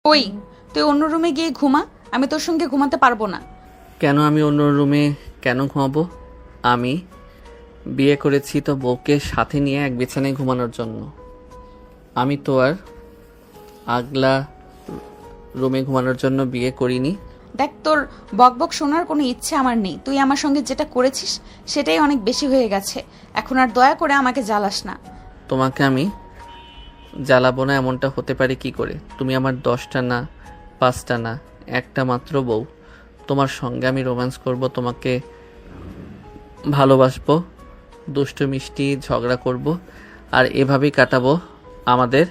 ওই, তুই অন্য রুমে গিয়ে ঘুমা। আমি তোর সঙ্গে ঘুমাতে পারবো না। কেন আমি অন্য রুমে কেন ঘুমাবো? আমি বিয়ে করেছি তো বউকে সাথে নিয়ে এক বিছানায় ঘুমানোর জন্য। আমি তো আর আগলা রুমে ঘুমানোর জন্য বিয়ে করিনি। দেখ, তোর বকবক শোনার কোনো ইচ্ছে আমার নেই। তুই আমার সঙ্গে যেটা করেছিস সেটাই অনেক বেশি হয়ে গেছে। এখন আর দয়া করে আমাকে জ্বালাস না। তোমাকে আমি জ্বালাবো না এমনটা হতে পারে কি করে? তুমি আমার 10টা না, 5টা না, একটা মাত্র বউ। তোমার সঙ্গে আমি রোম্যান্স করব, তোমাকে ভালোবাসবো, দুষ্টু মিষ্টি ঝগড়া করব, আর এভাবেই কাটাবো আমাদের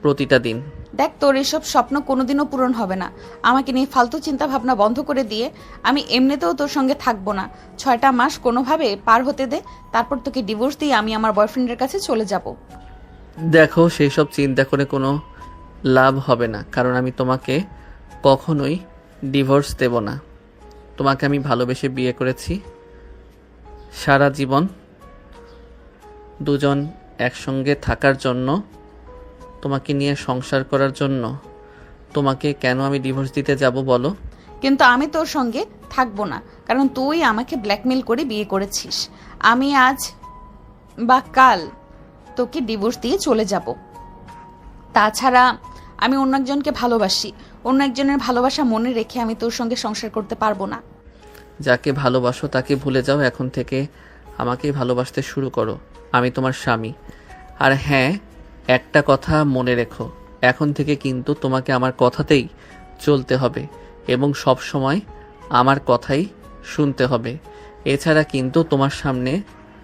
প্রতিটা দিন। দেখ, তোর এসব স্বপ্ন কোনোদিনও পূরণ হবে না। আমাকে নিয়ে ফালতু চিন্তা ভাবনা বন্ধ করে দিয়ে আমি এমনিতেও তোর সঙ্গে থাকবো না। 6টা মাস কোনোভাবে পার হতে দে, তারপর তোকে ডিভোর্স দিয়ে আমি আমার বয়ফ্রেন্ডের কাছে চলে যাব। দেখো, সেই সব চিন্তা করে কোনো লাভ হবে না, কারণ আমি তোমাকে কখনোই ডিভোর্স দেব না। তোমাকে আমি ভালোবেসে বিয়ে করেছি। সারা জীবন দুজন একসঙ্গে থাকার জন্য, তোমাকে নিয়ে সংসার করার জন্য। তোমাকে কেন আমি ডিভোর্স দিতে যাব বলো? কিন্তু আমি তোর সঙ্গে থাকবো না, কারণ তুই আমাকে ব্ল্যাকমেল করে বিয়ে করেছিস। আমি আজ বা কাল তোকে ডিভোর্স দিয়ে চলে যাব। তাছাড়া আমি অন্য একজনকে ভালোবাসি। অন্য একজনের ভালোবাসা মনে রেখে আমি তোর সঙ্গে সংসার করতে পারবো না। যাকে ভালোবাসো তাকে ভুলে যাও, এখন থেকে আমাকেই ভালোবাসতে শুরু করো। আমি তোমার স্বামী। আর হ্যাঁ, একটা কথা মনে রেখো, এখন থেকে কিন্তু তোমাকে আমার কথাতেই চলতে হবে এবং সব সময় আমার কথাই শুনতে হবে। এছাড়া কিন্তু তোমার সামনে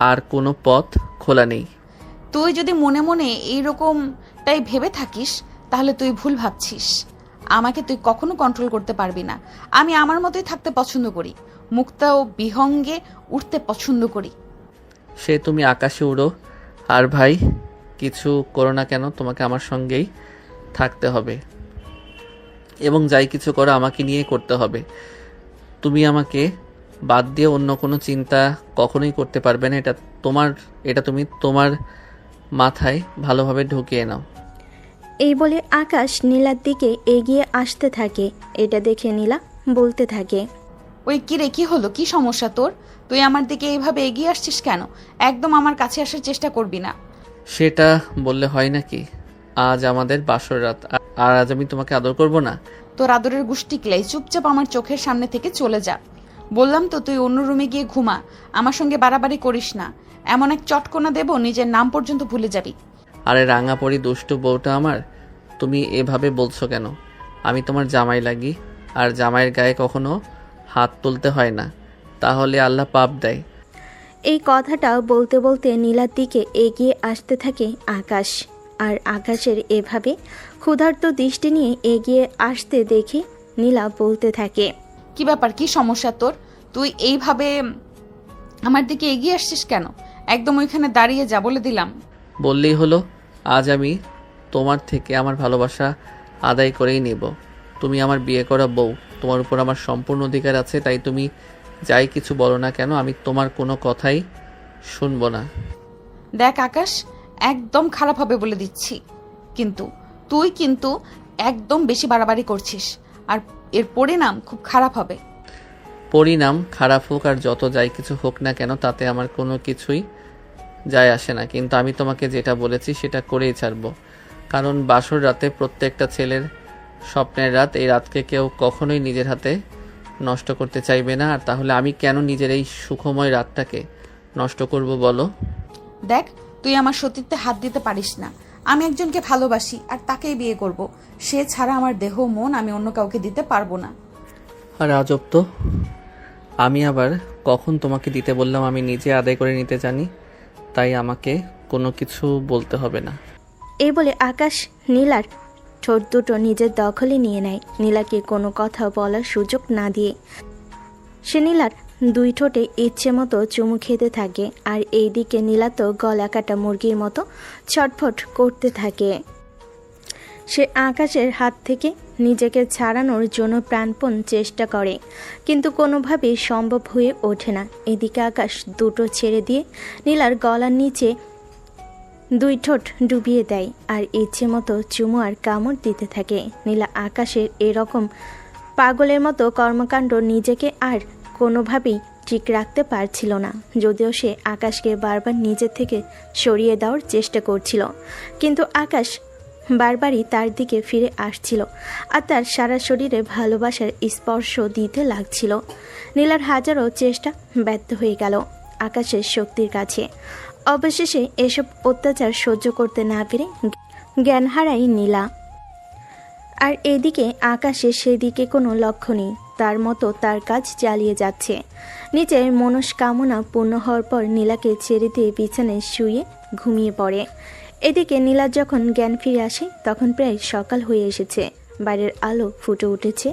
আর কোনো পথ খোলা নেই। তুই যদি মনে মনে এইরকমটাই ভেবে থাকিস তাহলে তুই ভুল ভাবছিস। আমাকে তুই কখনো কন্ট্রোল করতে পারবি না। আমি আমার মতোই থাকতে পছন্দ করি, মুক্তা ও বিহঙ্গে উঠতে পছন্দ করি। সে তুমি আকাশে উড়ো আর ভাই কিছু করো না কেন, তোমাকে আমার সঙ্গেই থাকতে হবে এবং যাই কিছু করো আমাকে নিয়ে করতে হবে। তুমি আমাকে বাদ দিয়ে অন্য কোনো চিন্তা কখনোই করতে পারবে না। এটা তুমি তোমার মাথায় ভালোভাবে ঢুকিয়ে নাও। এই বলে আকাশ নীলার দিকে এগিয়ে আসতে থাকে। এটা দেখে নীলা বলতে থাকে, ওই কি রে, কি হলো? কি সমস্যা তোর? তুই আমার দিকে এইভাবে এগিয়ে আসছিস কেন? একদম আমার কাছে আসার চেষ্টা করবি না। সেটা বললে হয় নাকি? আজ আমাদের বাসর রাত, আর আজ আমি তোমাকে আদর করব না? তোর আদরের গুষ্টি ক্লাই, চুপচাপ আমার চোখের সামনে থেকে চলে যা। বললাম তো, তুই অন্য রুমে গিয়ে ঘুমা। আমার সঙ্গে বাড়াবাড়ি করিস না। এমন এক চটকনা দেব নিজের নাম পর্যন্ত ভুলে যাবি। আরে রাঙা পরি দুষ্টু বউটা আমার, তুমি এভাবে বলছো কেন? আমি তোমার জামাই লাগি, আর জামাইয়ের গায়ে কখনো হাত তুলতে হয় না, তাহলে আল্লাহ পাপ দেয়। এই কথাটা বলতে বলতে নীলার দিকে এগিয়ে আসতে থাকে আকাশ। আর আকাশের এভাবে ক্ষুধার্ত দৃষ্টি নিয়ে এগিয়ে আসতে দেখে নীলা বলতে থাকে, কি ব্যাপার? কি সমস্যা তোর? তুই এইভাবে আমার দিকে এগিয়ে আসছিস কেন? একদম ওইখানে দাঁড়িয়ে যা, বলে দিলাম। বললেই হলো। আজ আমি তোমার থেকে আমার ভালোবাসা আদায় করেই নেব। তুমি আমার বিয়ে করা বউ, তোমার উপর আমার সম্পূর্ণ অধিকার আছে, তাই তুমি যাই কিছু বলো না কেন আমি তোমার কোনো কথাই শুনবো না। দেখ আকাশ, একদম খারাপ হবে বলে দিচ্ছি, তুই একদম বেশি বাড়াবাড়ি করছিস, আর এর পরিণাম খুব খারাপ হবে। পরিণাম খারাপ হোক আর যত যাই কিছু হোক না কেন, তাতে আমার কোনো কিছুই যায় আসে না, কিন্তু আমি তোমাকে যেটা বলেছি সেটা করেই ছাড়বো। কারণ বাসর রাতে প্রত্যেকটা ছেলের স্বপ্নের রাত, এই রাতকে কেউ কখনোই নিজের হাতে নষ্ট করতে চাইবে না। আর তাহলে আমি কেন নিজের এই সুখময় রাতটাকে নষ্ট করব বলো? দেখ, তুই আমার সতীত্বে হাত দিতে পারিস না। আমি একজনকে ভালোবাসি আর তাকেই বিয়ে করব। সে ছাড়া আমার দেহ মন আমি অন্য কাউকে দিতে পারবো না। আর আজব তো, আমি আবার কখন তোমাকে দিতে বললাম? আমি নিজে আদায় করে নিতে জানি, তাই আমাকে কোনো কিছু বলতে হবে না। এই বলে আকাশ নীলার ঠোঁট দুটো নিজের দখলে নিয়ে নেয়, নীলাকে কোনো কথা বলার সুযোগ না দিয়ে। সে নীলার দুই ঠোঁটে ইচ্ছে মতো চুমু খেতে থাকে, আর এইদিকে নীলা তো গলা কাটা মুরগির মতো ছটফট করতে থাকে। সে আকাশের হাত থেকে নিজেকে ছাড়ানোর জন্য প্রাণপণ চেষ্টা করে, কিন্তু কোনোভাবেই সম্ভব হয়ে ওঠে না। এদিকে আকাশ দুটো ছেড়ে দিয়ে নীলার গলার নিচে দুই ঠোঁট ডুবিয়ে দেয় আর ইচ্ছে মতো চুমু আর কামড় দিতে থাকে। নীলা আকাশের এরকম পাগলের মতো কর্মকাণ্ড নিজেকে আর কোনোভাবেই ঠিক রাখতে পারছিল না। যদিও সে আকাশকে বারবার নিজের থেকে সরিয়ে দেওয়ার চেষ্টা করছিল, কিন্তু আকাশ বারবারই তার দিকে ফিরে আসছিল আর তার সারা শরীরে ভালোবাসার স্পর্শ দিতে লাগছিল। নীলার হাজারো চেষ্টা ব্যর্থ হয়ে গেল আকাশের শক্তির কাছে। অবশেষে এসব অত্যাচার সহ্য করতে না পেরে জ্ঞান হারায় নীলা। আর এদিকে আকাশে সেদিকে কোনো লক্ষ্য নেই, তার মতো তার কাজ চালিয়ে যাচ্ছে। নিজের মনস্কামনা পূর্ণ হওয়ার পর নীলাকে ছেড়ে দিয়ে বিছানায় শুয়ে ঘুমিয়ে পড়ে। এদিকে নীলার যখন জ্ঞান ফিরে আসে তখন প্রায় সকাল হয়ে এসেছে, বাইরের আলো ফুটে উঠেছে।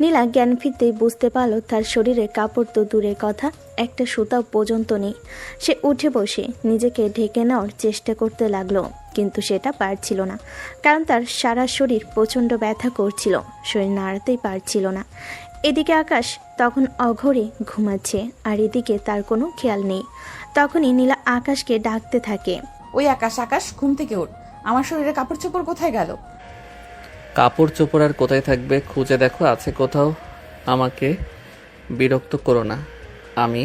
নীলা জ্ঞান ফিরতেই বুঝতে পারল তার শরীরে কাপড় তো দূরের কথা, একটা সুতাও পর্যন্ত নেই। সে উঠে বসে নিজেকে ঢেকে নেওয়ার চেষ্টা করতে লাগলো, কিন্তু সেটা পারছিল না, কারণ তার সারা শরীর প্রচণ্ড ব্যথা করছিল, শরীর নাড়াতেই পারছিল না। এদিকে আকাশ তখন অঘরে ঘুমাচ্ছে আর এদিকে তার কোনো খেয়াল নেই। তখনই নীলা আকাশকে ডাকতে থাকে, ওই আকাশ, আকাশ, ঘুম থেকে ওঠ, আমার শরীরে কাপড় চোপড় কোথায় গেল? কাপড় চোপড় আর কোথায় থাকবে, খুঁজে দেখো আছে কোথাও। আমাকে বিরক্ত করো না, আমি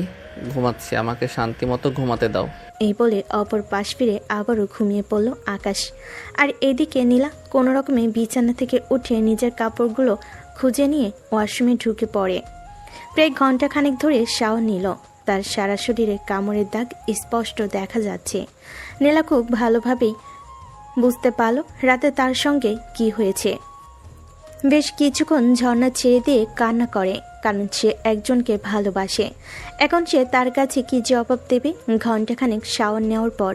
ঘুমাচ্ছি, আমাকে শান্তি মতো ঘুমাতে দাও। এই বলে অপর পাশ ফিরে আবারও ঘুমিয়ে পড়ল আকাশ। আর এদিকে নীলা কোনো রকমে বিছানা থেকে উঠে নিজের কাপড়গুলো খুঁজে নিয়ে ওয়াশরুমে ঢুকে পড়ে। প্রায় ঘন্টাখানেক ধরে শাওয়ার নিল, তার সারা শরীরে কামড়ের দাগ স্পষ্ট দেখা যাচ্ছে। নীলা খুব ভালোভাবেই বুঝতে পারল রাতে তার সঙ্গে কি হয়েছে। বেশ কিছুক্ষণ ঝর্ণা ছেড়ে দিয়ে কান্না করে, কারণ সে একজনকে ভালোবাসে। এখন সে তার কাছে কি জবাব দেবে? ঘন্টাখানেক শাওয়ার নেওয়ার পর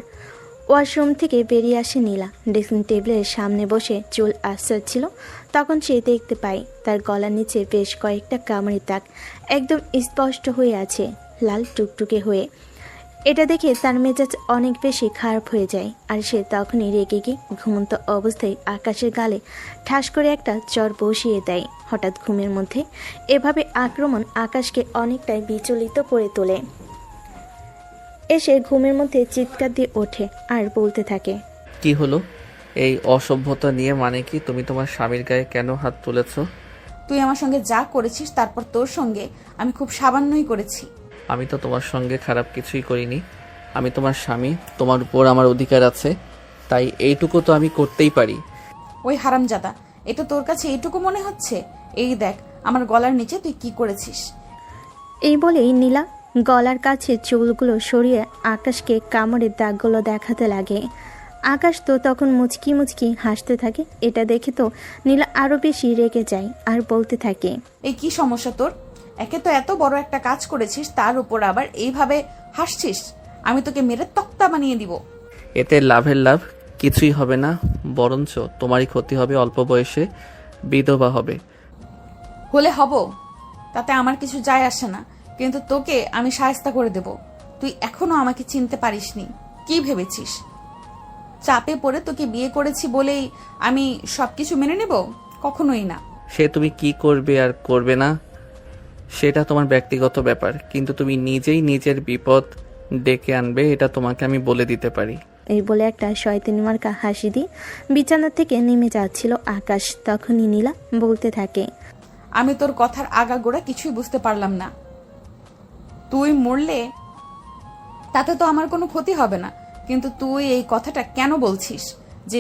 ওয়াশরুম থেকে বেরিয়ে আসে নীলা। ড্রেসিং টেবিলের সামনে বসে চুল আঁচড়াচ্ছিল, তখন সে দেখতে পায় তার গলার নিচে বেশ কয়েকটা কামড়ের দাগ একদম স্পষ্ট হয়ে আছে, লাল টুকটুকে হয়ে। এটা দেখে তার মেজাজ অনেক বেশি খারাপ হয়ে যায়, আর সে তখনই রেগে গিয়ে ঘুমন্ত অবস্থায় আকাশের গালে ঠাস করে একটা চর বসিয়ে দেয়। হঠাৎ ঘুমের মধ্যে এভাবে আক্রমণ আকাশকে অনেকটাই বিচলিত করে তোলে। এসে ঘুমের মধ্যে চিৎকার দিয়ে ওঠে আর বলতে থাকে, কি হলো? এই অসভ্যতা নিয়ে মানে কি? তুমি তোমার স্বামীর গায়ে কেন হাত তুলেছ? তুই আমার সঙ্গে যা করেছিস তারপর তোর সঙ্গে আমি খুব সামান্যই করেছি। আমি তো তোমার সঙ্গে খারাপ কিছুই করিনি, আমি তোমার স্বামী, তোমার উপর আমার অধিকার আছে, তাই এইটুকু তো আমি করতেই পারি। ওই হারামজাদা, এটা তোর কাছে এইটুকু মনে হচ্ছে? এই দেখ আমার গলার নিচে তুই কি করেছিস। এই বলেই নীলা গলার কাছে চুলগুলো সরিয়ে আকাশকে কামড়ের দাগগুলো দেখাতে লাগে। আকাশ তো তখন মুচকি মুচকি হাসতে থাকে। এটা দেখে তো নীলা আরো বেশি রেগে যায় আর বলতে থাকে, এই কি সমস্যা তোর? একে তো এত বড় একটা কাজ করেছিস, তার উপর আবার এইভাবে হাসছিস। আমি তোকে মেরে তক্তা বানিয়ে দিব। এতে লাভের লাভ কিছুই হবে না, বরঞ্চ তোমারই ক্ষতি হবে, অল্প বয়সে বিধবা হবে। হলে হব, তাতে আমার কিছু যায় আসে না, কিন্তু তোকে আমি শায়েস্তা করে দেব। তুই এখনো আমাকে চিনতে পারিসনি। কি ভেবেছিস চাপে পড়ে তোকে বিয়ে করেছি বলেই আমি সবকিছু মেনে নেব? কখনোই না। সে তুমি কি করবে আর করবে না সেটা তোমার ব্যক্তিগত ব্যাপার, কিন্তু তুমি নিজেই নিজের বিপদ ডেকে আনবে, এটা তোমাকে আমি বলে দিতে পারি। এই বলে একটা শয়তানি মার্কা হাসি দিয়ে বিছানা থেকে নেমে যাচ্ছিল আকাশ। তখনই নীলা বলতে থাকে, আমি তোর কথার আগাগোড়া কিছুই বুঝতে পারলাম না। তুই মরলে তাতে তো আমার কোনো ক্ষতি হবে না, কিন্তু তুই এই কথাটা কেন বলছিস যে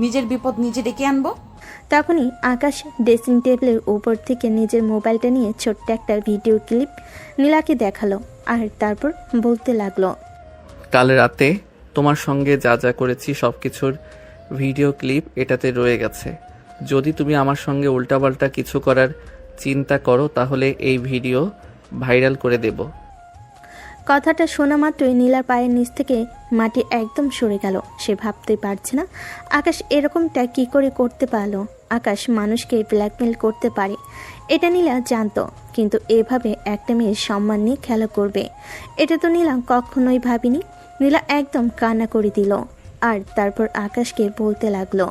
নিজের বিপদ নিজে ডেকে আনবো? তখনই আকাশ ড্রেসিং টেবিলের উপর থেকে নিজের মোবাইলটা নিয়ে ছোট্ট একটা ভিডিও ক্লিপ নীলাকে দেখালো আর তারপর বলতে লাগলো, কাল রাতে তোমার সঙ্গে যা যা করেছি সবকিছুর ভিডিও ক্লিপ এটাতে রয়ে গেছে। যদি তুমি আমার সঙ্গে উল্টাপাল্টা কিছু করার চিন্তা করো তাহলে এই ভিডিও ভাইরাল করে দেব। কথাটা শোনা মাত্রই নীলার পায়ের নিচ থেকে মাটি একদম সরে গেল। সে ভাবতে পারছে না আকাশ এরকমটা কি করে করতে পারলো। আকাশ মানুষকে ব্ল্যাকমেল করতে পারে, এটা নীলা জানতো, কিন্তু এভাবে একটা মেয়ের সম্মান নিয়ে খেলা করবে এটা তো নীলা কখনোই ভাবিনি। নীলা একদম কান্না করে দিল আর তারপর আকাশকে বলতে লাগলো,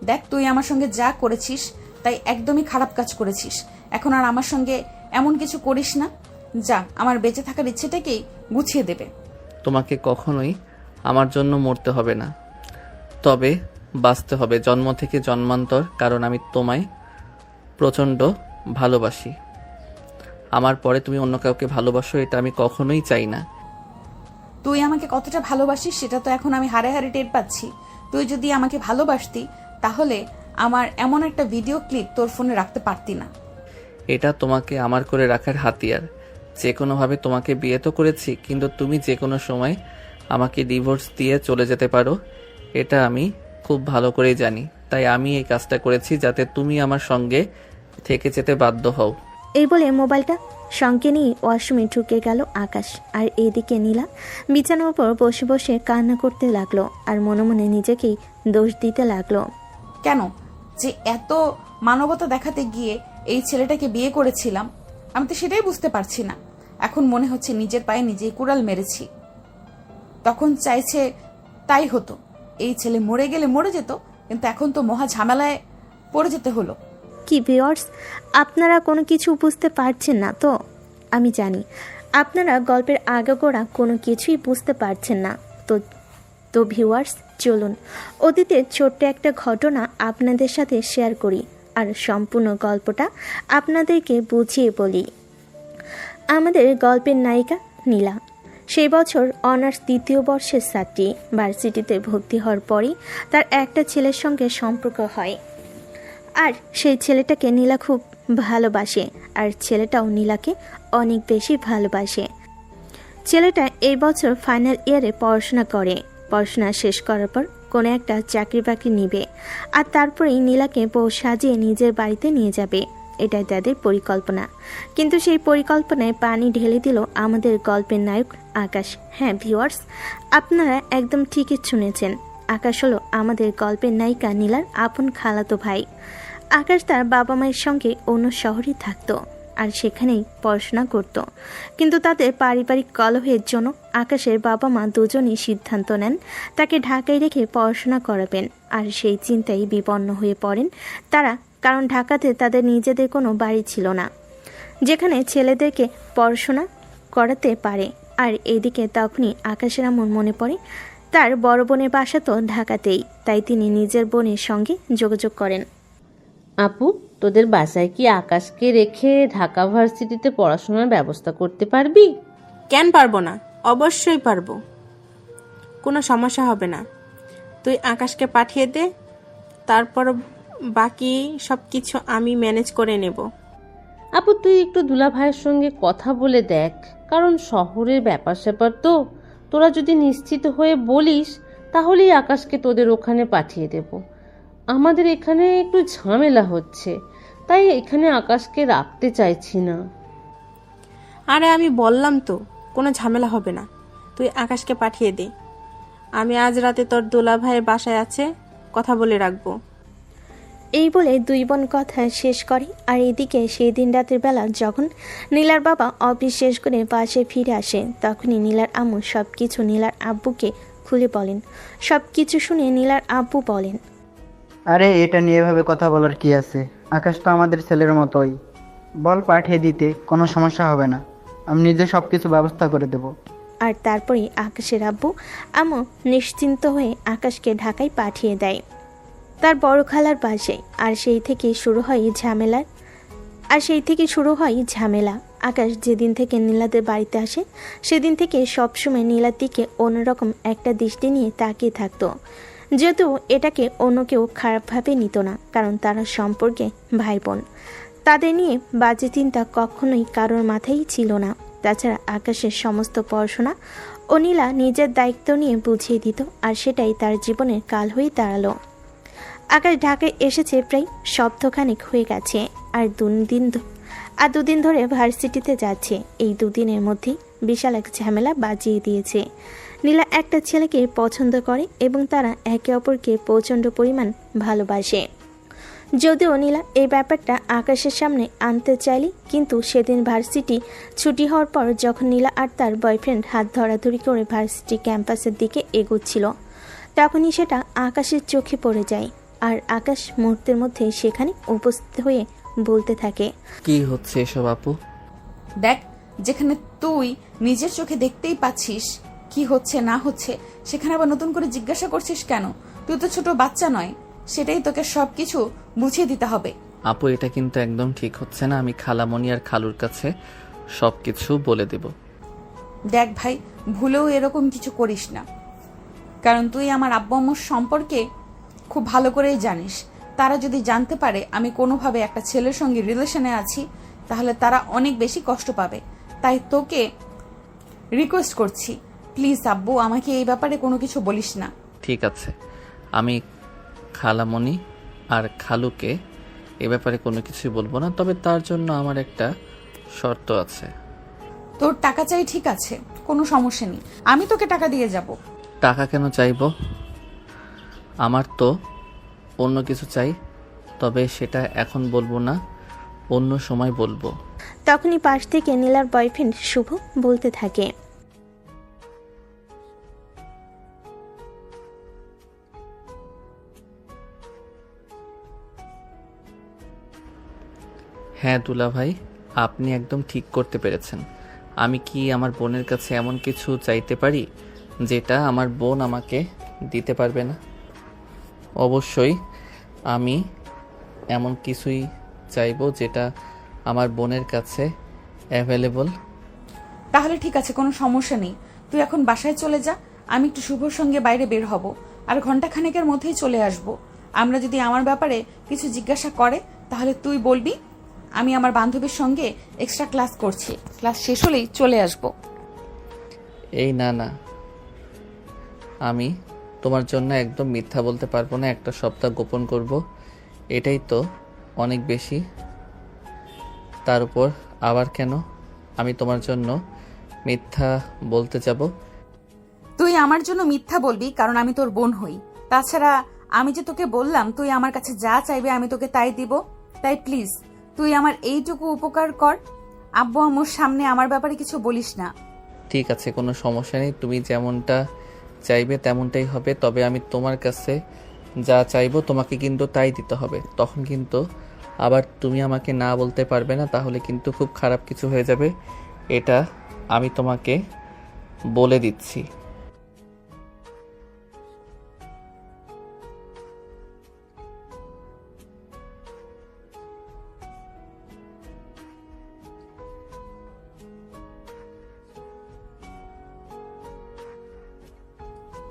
দেখ তুই আমার সঙ্গে যা করেছিস তাই একদমই খারাপ কাজ করেছিস। এখন আর আমার সঙ্গে এমন কিছু করিস না। যা, আমার বেঁচে থাকার ইচ্ছেটাকেই গুছিয়ে দেবে। তোমাকে কখনোই আমার জন্য মরতে হবে না, তবে বাঁচতে হবে জন্ম থেকে জন্মান্তর, কারণ আমি তোমায় প্রচণ্ড ভালোবাসি। আমার পরে তুমি অন্য কাউকে ভালোবাসো, এটা আমি কখনোই চাই না। তুই আমাকে কতটা ভালোবাসিস সেটা তো এখন আমি হাড়ে হাড়ে টের পাচ্ছি। তুই যদি আমাকে ভালোবাসতি তাহলে আমার এমন একটা ভিডিও ক্লিপ তোর ফোনে রাখতে পারতি না। এটা তোমাকে আমার করে রাখার হাতিয়ার। যে কোনোভাবে তোমাকে বিয়ে তো করেছি, কিন্তু তুমি যে কোনো সময় আমাকে ডিভোর্স দিয়ে চলে যেতে পারো, এটা আমি খুব ভালো করেই জানি। তাই আমি এই কাজটা করেছি যাতে তুমি আমার সঙ্গে থেকে যেতে বাধ্য হও। এই বলে মোবাইলটা সঙ্গে নিয়ে ওয়াশরুমে ঢুকে গেল আকাশ। আর এদিকে নীলা বিছানার উপর বসে বসে কান্না করতে লাগলো আর মনে মনে নিজেকেই দোষ দিতে লাগলো। কেন যে এত মানবতা দেখাতে গিয়ে এই ছেলেটাকে বিয়ে করেছিলাম, আমি তো সেটাই বুঝতে পারছি না। এখন মনে হচ্ছে নিজের পায়ে নিজেই কুড়াল মেরেছি। তখন চাইছে তাই হতো, এই ছেলে মরে গেলে মরে যেত, কিন্তু এখন তো মহা ঝামেলায় পড়ে যেতে হলো। কি ভিউয়ার্স, আপনারা কোনো কিছু বুঝতে পারছেন না তো? আমি জানি আপনারা গল্পের আগাগোড়া কোনো কিছুই বুঝতে পারছেন না। তো ভিউয়ার্স, চলুন অতীতের ছোট্ট একটা ঘটনা আপনাদের সাথে শেয়ার করি আর সম্পূর্ণ গল্পটা আপনাদেরকে বুঝিয়ে বলি। আমাদের গল্পের নায়িকা নীলা সেই বছর অনার্স 2য় বর্ষের ছাত্রী। ভার্সিটিতে ভর্তি হওয়ার পরই তার একটা ছেলের সঙ্গে সম্পর্ক হয়, আর সেই ছেলেটাকে নীলা খুব ভালোবাসে, আর ছেলেটাও নীলাকে অনেক বেশি ভালোবাসে। ছেলেটা এই বছর ফাইনাল ইয়ারে পড়াশোনা করে। পড়াশোনা শেষ করার পর কোনো একটা চাকরি বাকরি নিবে, আর তারপরেই নীলাকে বউ সাজিয়ে নিজের বাড়িতে নিয়ে যাবে। এটাই তাদের পরিকল্পনা। কিন্তু সেই পরিকল্পনায় পানি ঢেলে দিল আমাদের গল্পের নায়ক আকাশ। হ্যাঁ ভিউয়ার্স, আপনারা একদম ঠিকই শুনেছেন, আকাশ হলো আমাদের গল্পের নায়িকা নীলার আপন খালাতো ভাই। আকাশ তার বাবা মায়ের সঙ্গে অন্য শহরে থাকতো আর সেখানেই পড়াশোনা করত। কিন্তু তাদের পারিবারিক কলহের জন্য আকাশের বাবা মা দুজনেই সিদ্ধান্ত নেন তাকে ঢাকায় রেখে পড়াশোনা করাবেন। আর সেই চিন্তায় বিপন্ন হয়ে পড়েন তারা, কারণ ঢাকাতে তাদের নিজেদের কোনো বাড়ি ছিল না যেখানে ছেলেদেরকে পড়াশোনা করাতে পারে। আর এইদিকে তখনই আকাশের এমন মনে পড়ে তার বড় বোনের বাসা তো ঢাকাতেই, তাই তিনি নিজের বোনের সঙ্গে যোগাযোগ করেন। আপু, তোদের বাসায় কি আকাশকে রেখে ঢাকা ভার্সিটিতে পড়াশোনার ব্যবস্থা করতে পারবি? কেন পারবো না, অবশ্যই পারবো, কোনো সমস্যা হবে না। তুই আকাশকে পাঠিয়ে দে, তারপর বাকি সব কিছু আমি ম্যানেজ করে নেব। আপু, তুই একটু দুলা ভাইয়ের সঙ্গে কথা বলে দেখ, কারণ শহরের ব্যাপার স্যাপার তো। তোরা যদি নিশ্চিত হয়ে বলিস তাহলেই আকাশকে তোদের ওখানে পাঠিয়ে দেব। আমাদের এখানে একটু ঝামেলা হচ্ছে, তাই এখানে আকাশকে রাখতে চাইছি না। আরে আমি বললাম তো, কোনো ঝামেলা হবে না, তুই আকাশকে পাঠিয়ে দে। আমি আজ রাতে তোর দোলা ভাইয়ের বাসায় আছে, কথা বলে রাখবো। এই বলে দুই বোন কথা শেষ করে। আর এদিকে সেই দিন রাতের বেলা যখন নীলার বাবা অফিস শেষ করে বাসায় ফিরে আসে, তখনই নীলার আম্মু সব কিছু নীলার আব্বুকে খুলে বলেন। সব কিছু শুনে নীলার আব্বু বলেন, আরে এটা নিয়ে এভাবে কথা বলার কি আছে? আকাশ তো আমাদের ছেলের মতোই, বল পাঠিয়ে দিতে, কোনো সমস্যা হবে না, আমি নিজে সব কিছু ব্যবস্থা করে দেব। আর তারপরেই আকাশের আব্বু আম্মু নিশ্চিন্ত হয়ে আকাশকে ঢাকায় পাঠিয়ে দেয় তার বড় খালার বাসায়। আর সেই থেকে শুরু হয় ঝামেলা। আকাশ যেদিন থেকে নীলাদের বাড়িতে আসে সেদিন থেকে সবসময় নীলার দিকে অন্যরকম একটা দৃষ্টি নিয়ে তাকিয়ে থাকতো, যেহেতু এটাকে অন্য কেউ খারাপভাবে নিত না, কারণ তারা সম্পর্কে ভাই বোন। তাদের নিয়ে বাজে চিন্তা কখনোই কারোর মাথায় ছিল না। তাছাড়া আকাশের সমস্ত পড়াশোনা ও নীলা নিজের দায়িত্ব নিয়ে বুঝিয়ে দিত, আর সেটাই তার জীবনের কাল হয়ে দাঁড়ালো। আকাশ ঢাকায় এসেছে প্রায় সপ্তাহখানেক হয়ে গেছে, আর দুদিন ধরে ভার্সিটিতে যাচ্ছে। এই দুদিনের মধ্যেই বিশাল এক ঝামেলা বাজিয়ে দিয়েছে। নীলা একটা ছেলেকে পছন্দ করে এবং তারা একে অপরকে প্রচণ্ড পরিমাণ ভালোবাসে। যদিও নীলা এই ব্যাপারটা আকাশের সামনে আনতে চাইলে, কিন্তু সেদিন ভার্সিটি ছুটি হওয়ার পর যখন নীলা আর তার বয়ফ্রেন্ড হাত ধরাধরি করে ভার্সিটি ক্যাম্পাসের দিকে এগোচ্ছিল, তখনই সেটা আকাশের চোখে পড়ে যায়। আর আকাশ মুহূর্তের মধ্যে সেখানে উপস্থিত হয়ে বলতে থাকে, কি হচ্ছে এসব আপু? দেখ, যেখানে তুই নিজের চোখে দেখতেই পাচ্ছিস কি হচ্ছে না হচ্ছে সেখানে আবার নতুন করে জিজ্ঞাসা করছিস কেন? তুই তো ছোট বাচ্চা নয়, সেটাই তোকে সবকিছু বুঝিয়ে দিতে হবে। আপু, এটা কিন্তু একদম ঠিক হচ্ছে না। আমি খালামণি আর খালুর কাছে সব কিছু বলে দেব। দেখ ভাই, ভুলেও এরকম কিছু করিস না, কারণ তুই আমার আব্বু আম্মুর সম্পর্কে খুব ভালো করেই জানিস। তারা যদি জানতে পারে আমি কোনোভাবে একটা ছেলের সঙ্গে রিলেশনে আছি, তাহলে তারা অনেক বেশি কষ্ট পাবে। তাই তোকে রিকোয়েস্ট করছি, প্লিজ আব্বু, আমাকে এই ব্যাপারে কোনো কিছু বলিস না। ঠিক আছে, আমি খালামণি আর খালুকে এ ব্যাপারে কোনো কিছুই বলবো না, তবে তার জন্য আমার একটা শর্ত আছে। তোর টাকা চাই, ঠিক আছে, কোনো সমস্যা নেই, আমি তোকে টাকা দিয়ে যাব। টাকা কেন চাইবো? আমার তো অন্য কিছু চাই, তবে সেটা এখন বলবো না, অন্য সময় বলবো। তখনই পাশ থেকে নীলার বয়ফ্রেন্ড শুভ বলতে থাকে, হ্যাঁ দুলা ভাই, আপনি একদম ঠিক করতে পেরেছেন। আমি কি আমার বোনের কাছে এমন কিছু চাইতে পারি যেটা আমার বোন আমাকে দিতে পারবে না? অবশ্যই আমি এমন কিছুই চাইবো যেটা আমার বোনের কাছে অ্যাভেলেবল। তাহলে ঠিক আছে, কোনো সমস্যা নেই, তুই এখন বাসায় চলে যা। আমি একটু শুভর সঙ্গে বাইরে বের হব, আর ঘন্টাখানেকের মধ্যেই চলে আসব। আমরা যদি আমার ব্যাপারে কিছু জিজ্ঞাসা করে, তাহলে তুই বলবি আমি আমার বান্ধবীর সঙ্গে এক্সট্রা ক্লাস করছি, ক্লাস শেষ হলেই চলে আসব। এই না না, আমি তোমার জন্য একদম মিথ্যা বলতে পারবো না। একটা সপ্তাহ গোপন করব, এটাই তো অনেক বেশি। তার উপর আবার কেন আমি তোমার জন্য মিথ্যা বলতে যাব? তুই আমার জন্য মিথ্যা বলবি কারণ আমি তোর বোন হই। তাছাড়া আমি যে তোকে বললাম তুই আমার কাছে যা চাইবে আমি তোকে তাই দিব। তাই প্লিজ তুই আমার এইটুকু উপকার কর, আব্বু আম্মুর সামনে আমার ব্যাপারে কিছু বলিস না। ঠিক আছে, কোনো সমস্যা নেই, তুমি যেমনটা চাইবে তেমনটাই হবে। তবে আমি তোমার কাছে যা চাইবো তোমাকে কিন্তু তাই দিতে হবে। তখন কিন্তু আবার তুমি আমাকে না বলতে পারবে না, তাহলে কিন্তু খুব খারাপ কিছু হয়ে যাবে। এটা আমি তোমাকে বলে দিচ্ছি।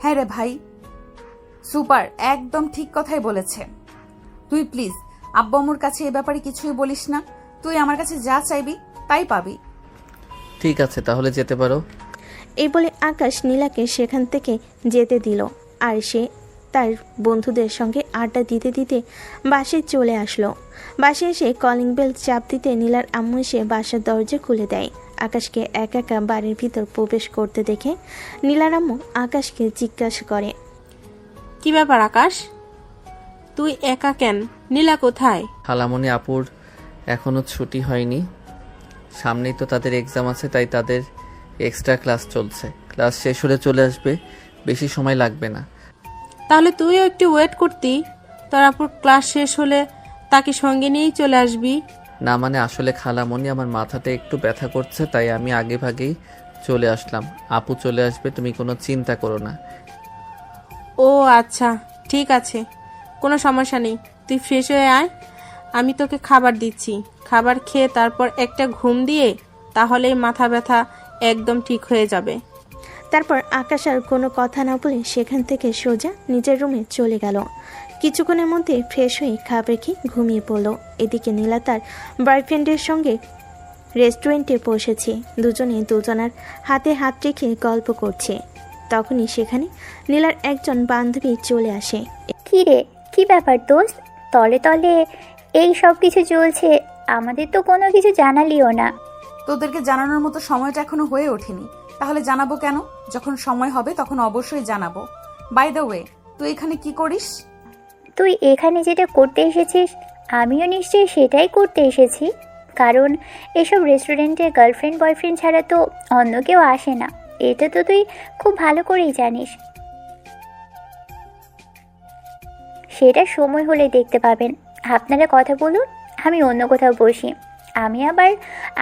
হ্যাঁ রে ভাই, সুপার, একদম ঠিক কথাই বলেছে। তুই প্লিজ আব্বু আম্মুর কাছে এ ব্যাপারে কিছুই বলিস না। তুই আমার কাছে যা চাইবি তাই পাবি। ঠিক আছে, তাহলে যেতে পারো। এই বলে আকাশ নীলাকে সেখান থেকে যেতে দিল, আর সে তার বন্ধুদের সঙ্গে আড্ডা দিতে দিতে বাসে চলে আসলো। বাসে এসে কলিং বেল চাপ দিতে নীলার আম্মু এসে বাসার দরজা খুলে দেয়। আকাশকে একা একা বাড়ির ভিতর প্রবেশ করতে দেখে নীলার আম্মু আকাশকে জিজ্ঞাসা করে, কি ব্যাপার আকাশ, তুই একা কেন? নীলা কোথায়? খালামণি আপুর এখনো ছুটি হয়নি, সামনেই তো তাদের এক্সাম আছে, তাই তাদের এক্সট্রা ক্লাস চলছে। ক্লাস শেষ হলে চলে আসবে, বেশি সময় লাগবে না। তাহলে তুইও একটু ওয়েট করতি, তোর আপুর ক্লাস শেষ হলে তাকে সঙ্গে নিয়েই চলে আসবি। না মানে আসলে খালামণি আমার মাথাটা একটু ব্যথা করছে, তাই আমি আগে ভাগেই চলে আসলাম। আপু চলে আসবে, তুমি কোনো চিন্তা করো না। ও আচ্ছা, ঠিক আছে, কোনো সমস্যা নেই, তুই ফ্রেশ হয়ে আয়, আমি তোকে খাবার দিচ্ছি। খাবার খেয়ে তারপর একটা ঘুম দিয়ে তাহলেই মাথা ব্যথা একদম ঠিক হয়ে যাবে। তারপর আকাশ আর কোনো কথা না বলে সেখান থেকে সোজা নিজের রুমে চলে গেল। কিছুক্ষণের মধ্যে ফ্রেশ হয়ে খাবার খেয়ে ঘুমিয়ে পড়ল। এদিকে নীলা তার বয়ফ্রেন্ডের সঙ্গে রেস্টুরেন্টে বসেছে, দুজনে দুজনার হাতে হাত রেখে গল্প করছে। তখনই সেখানে নীলার একজন বান্ধবী চলে আসে। কি রে, কি ব্যাপার দোস্ত? তলে তলে এই সব কিছু চলছে, আমাদের তো কোনো কিছু জানালিও না। তোদেরকে জানানোর মতো সময়টা এখনো হয়ে ওঠেনি, তাহলে জানাবো কেন? যখন সময় হবে তখন অবশ্যই জানাবো। বাই দ্য ওয়ে, তুই এখানে কি করিস? তুই এখানে যেটা করতে এসেছিস আমিও নিশ্চয়ই সেটাই করতে এসেছি, কারণ এসব রেস্টুরেন্টে গার্লফ্রেন্ড বয়ফ্রেন্ড ছাড়া তো অন্য কেউ আসে না, এটা তো তুই খুব ভালো করেই জানিস। সেটা সময় হলে দেখতে পাবেন। আপনারা কথা বলুন, আমি অন্য কোথাও বসি। আমি আবার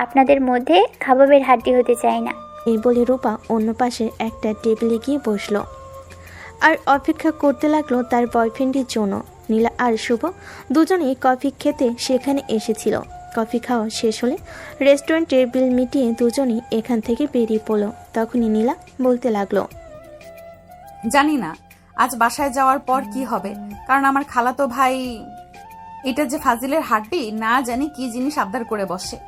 আপনাদের মধ্যে কাবাবের হাড্ডি হতে চাই না। এই বলে রূপা অন্য পাশে একটা টেবিলে গিয়ে বসলো আর অপেক্ষা করতে লাগলো তার বয়ফ্রেন্ডের জন্য। নীলা আর শুভ দুজনেই কফি খেতে সেখানে এসেছিল। কফি খাওয়া শেষ হলে রেস্টুরেন্টের বিল মিটিয়ে দুজনেই এখান থেকে বেরিয়ে পড়লো। তখনই নীলা বলতে লাগলো, জানি না আজ বাসায় যাওয়ার পর কি হবে, কারণ আমার খালাতো ভাই এটা যে ফাজিলের হাড্ডি না জানি কি জিনিস আবদার করে বসে।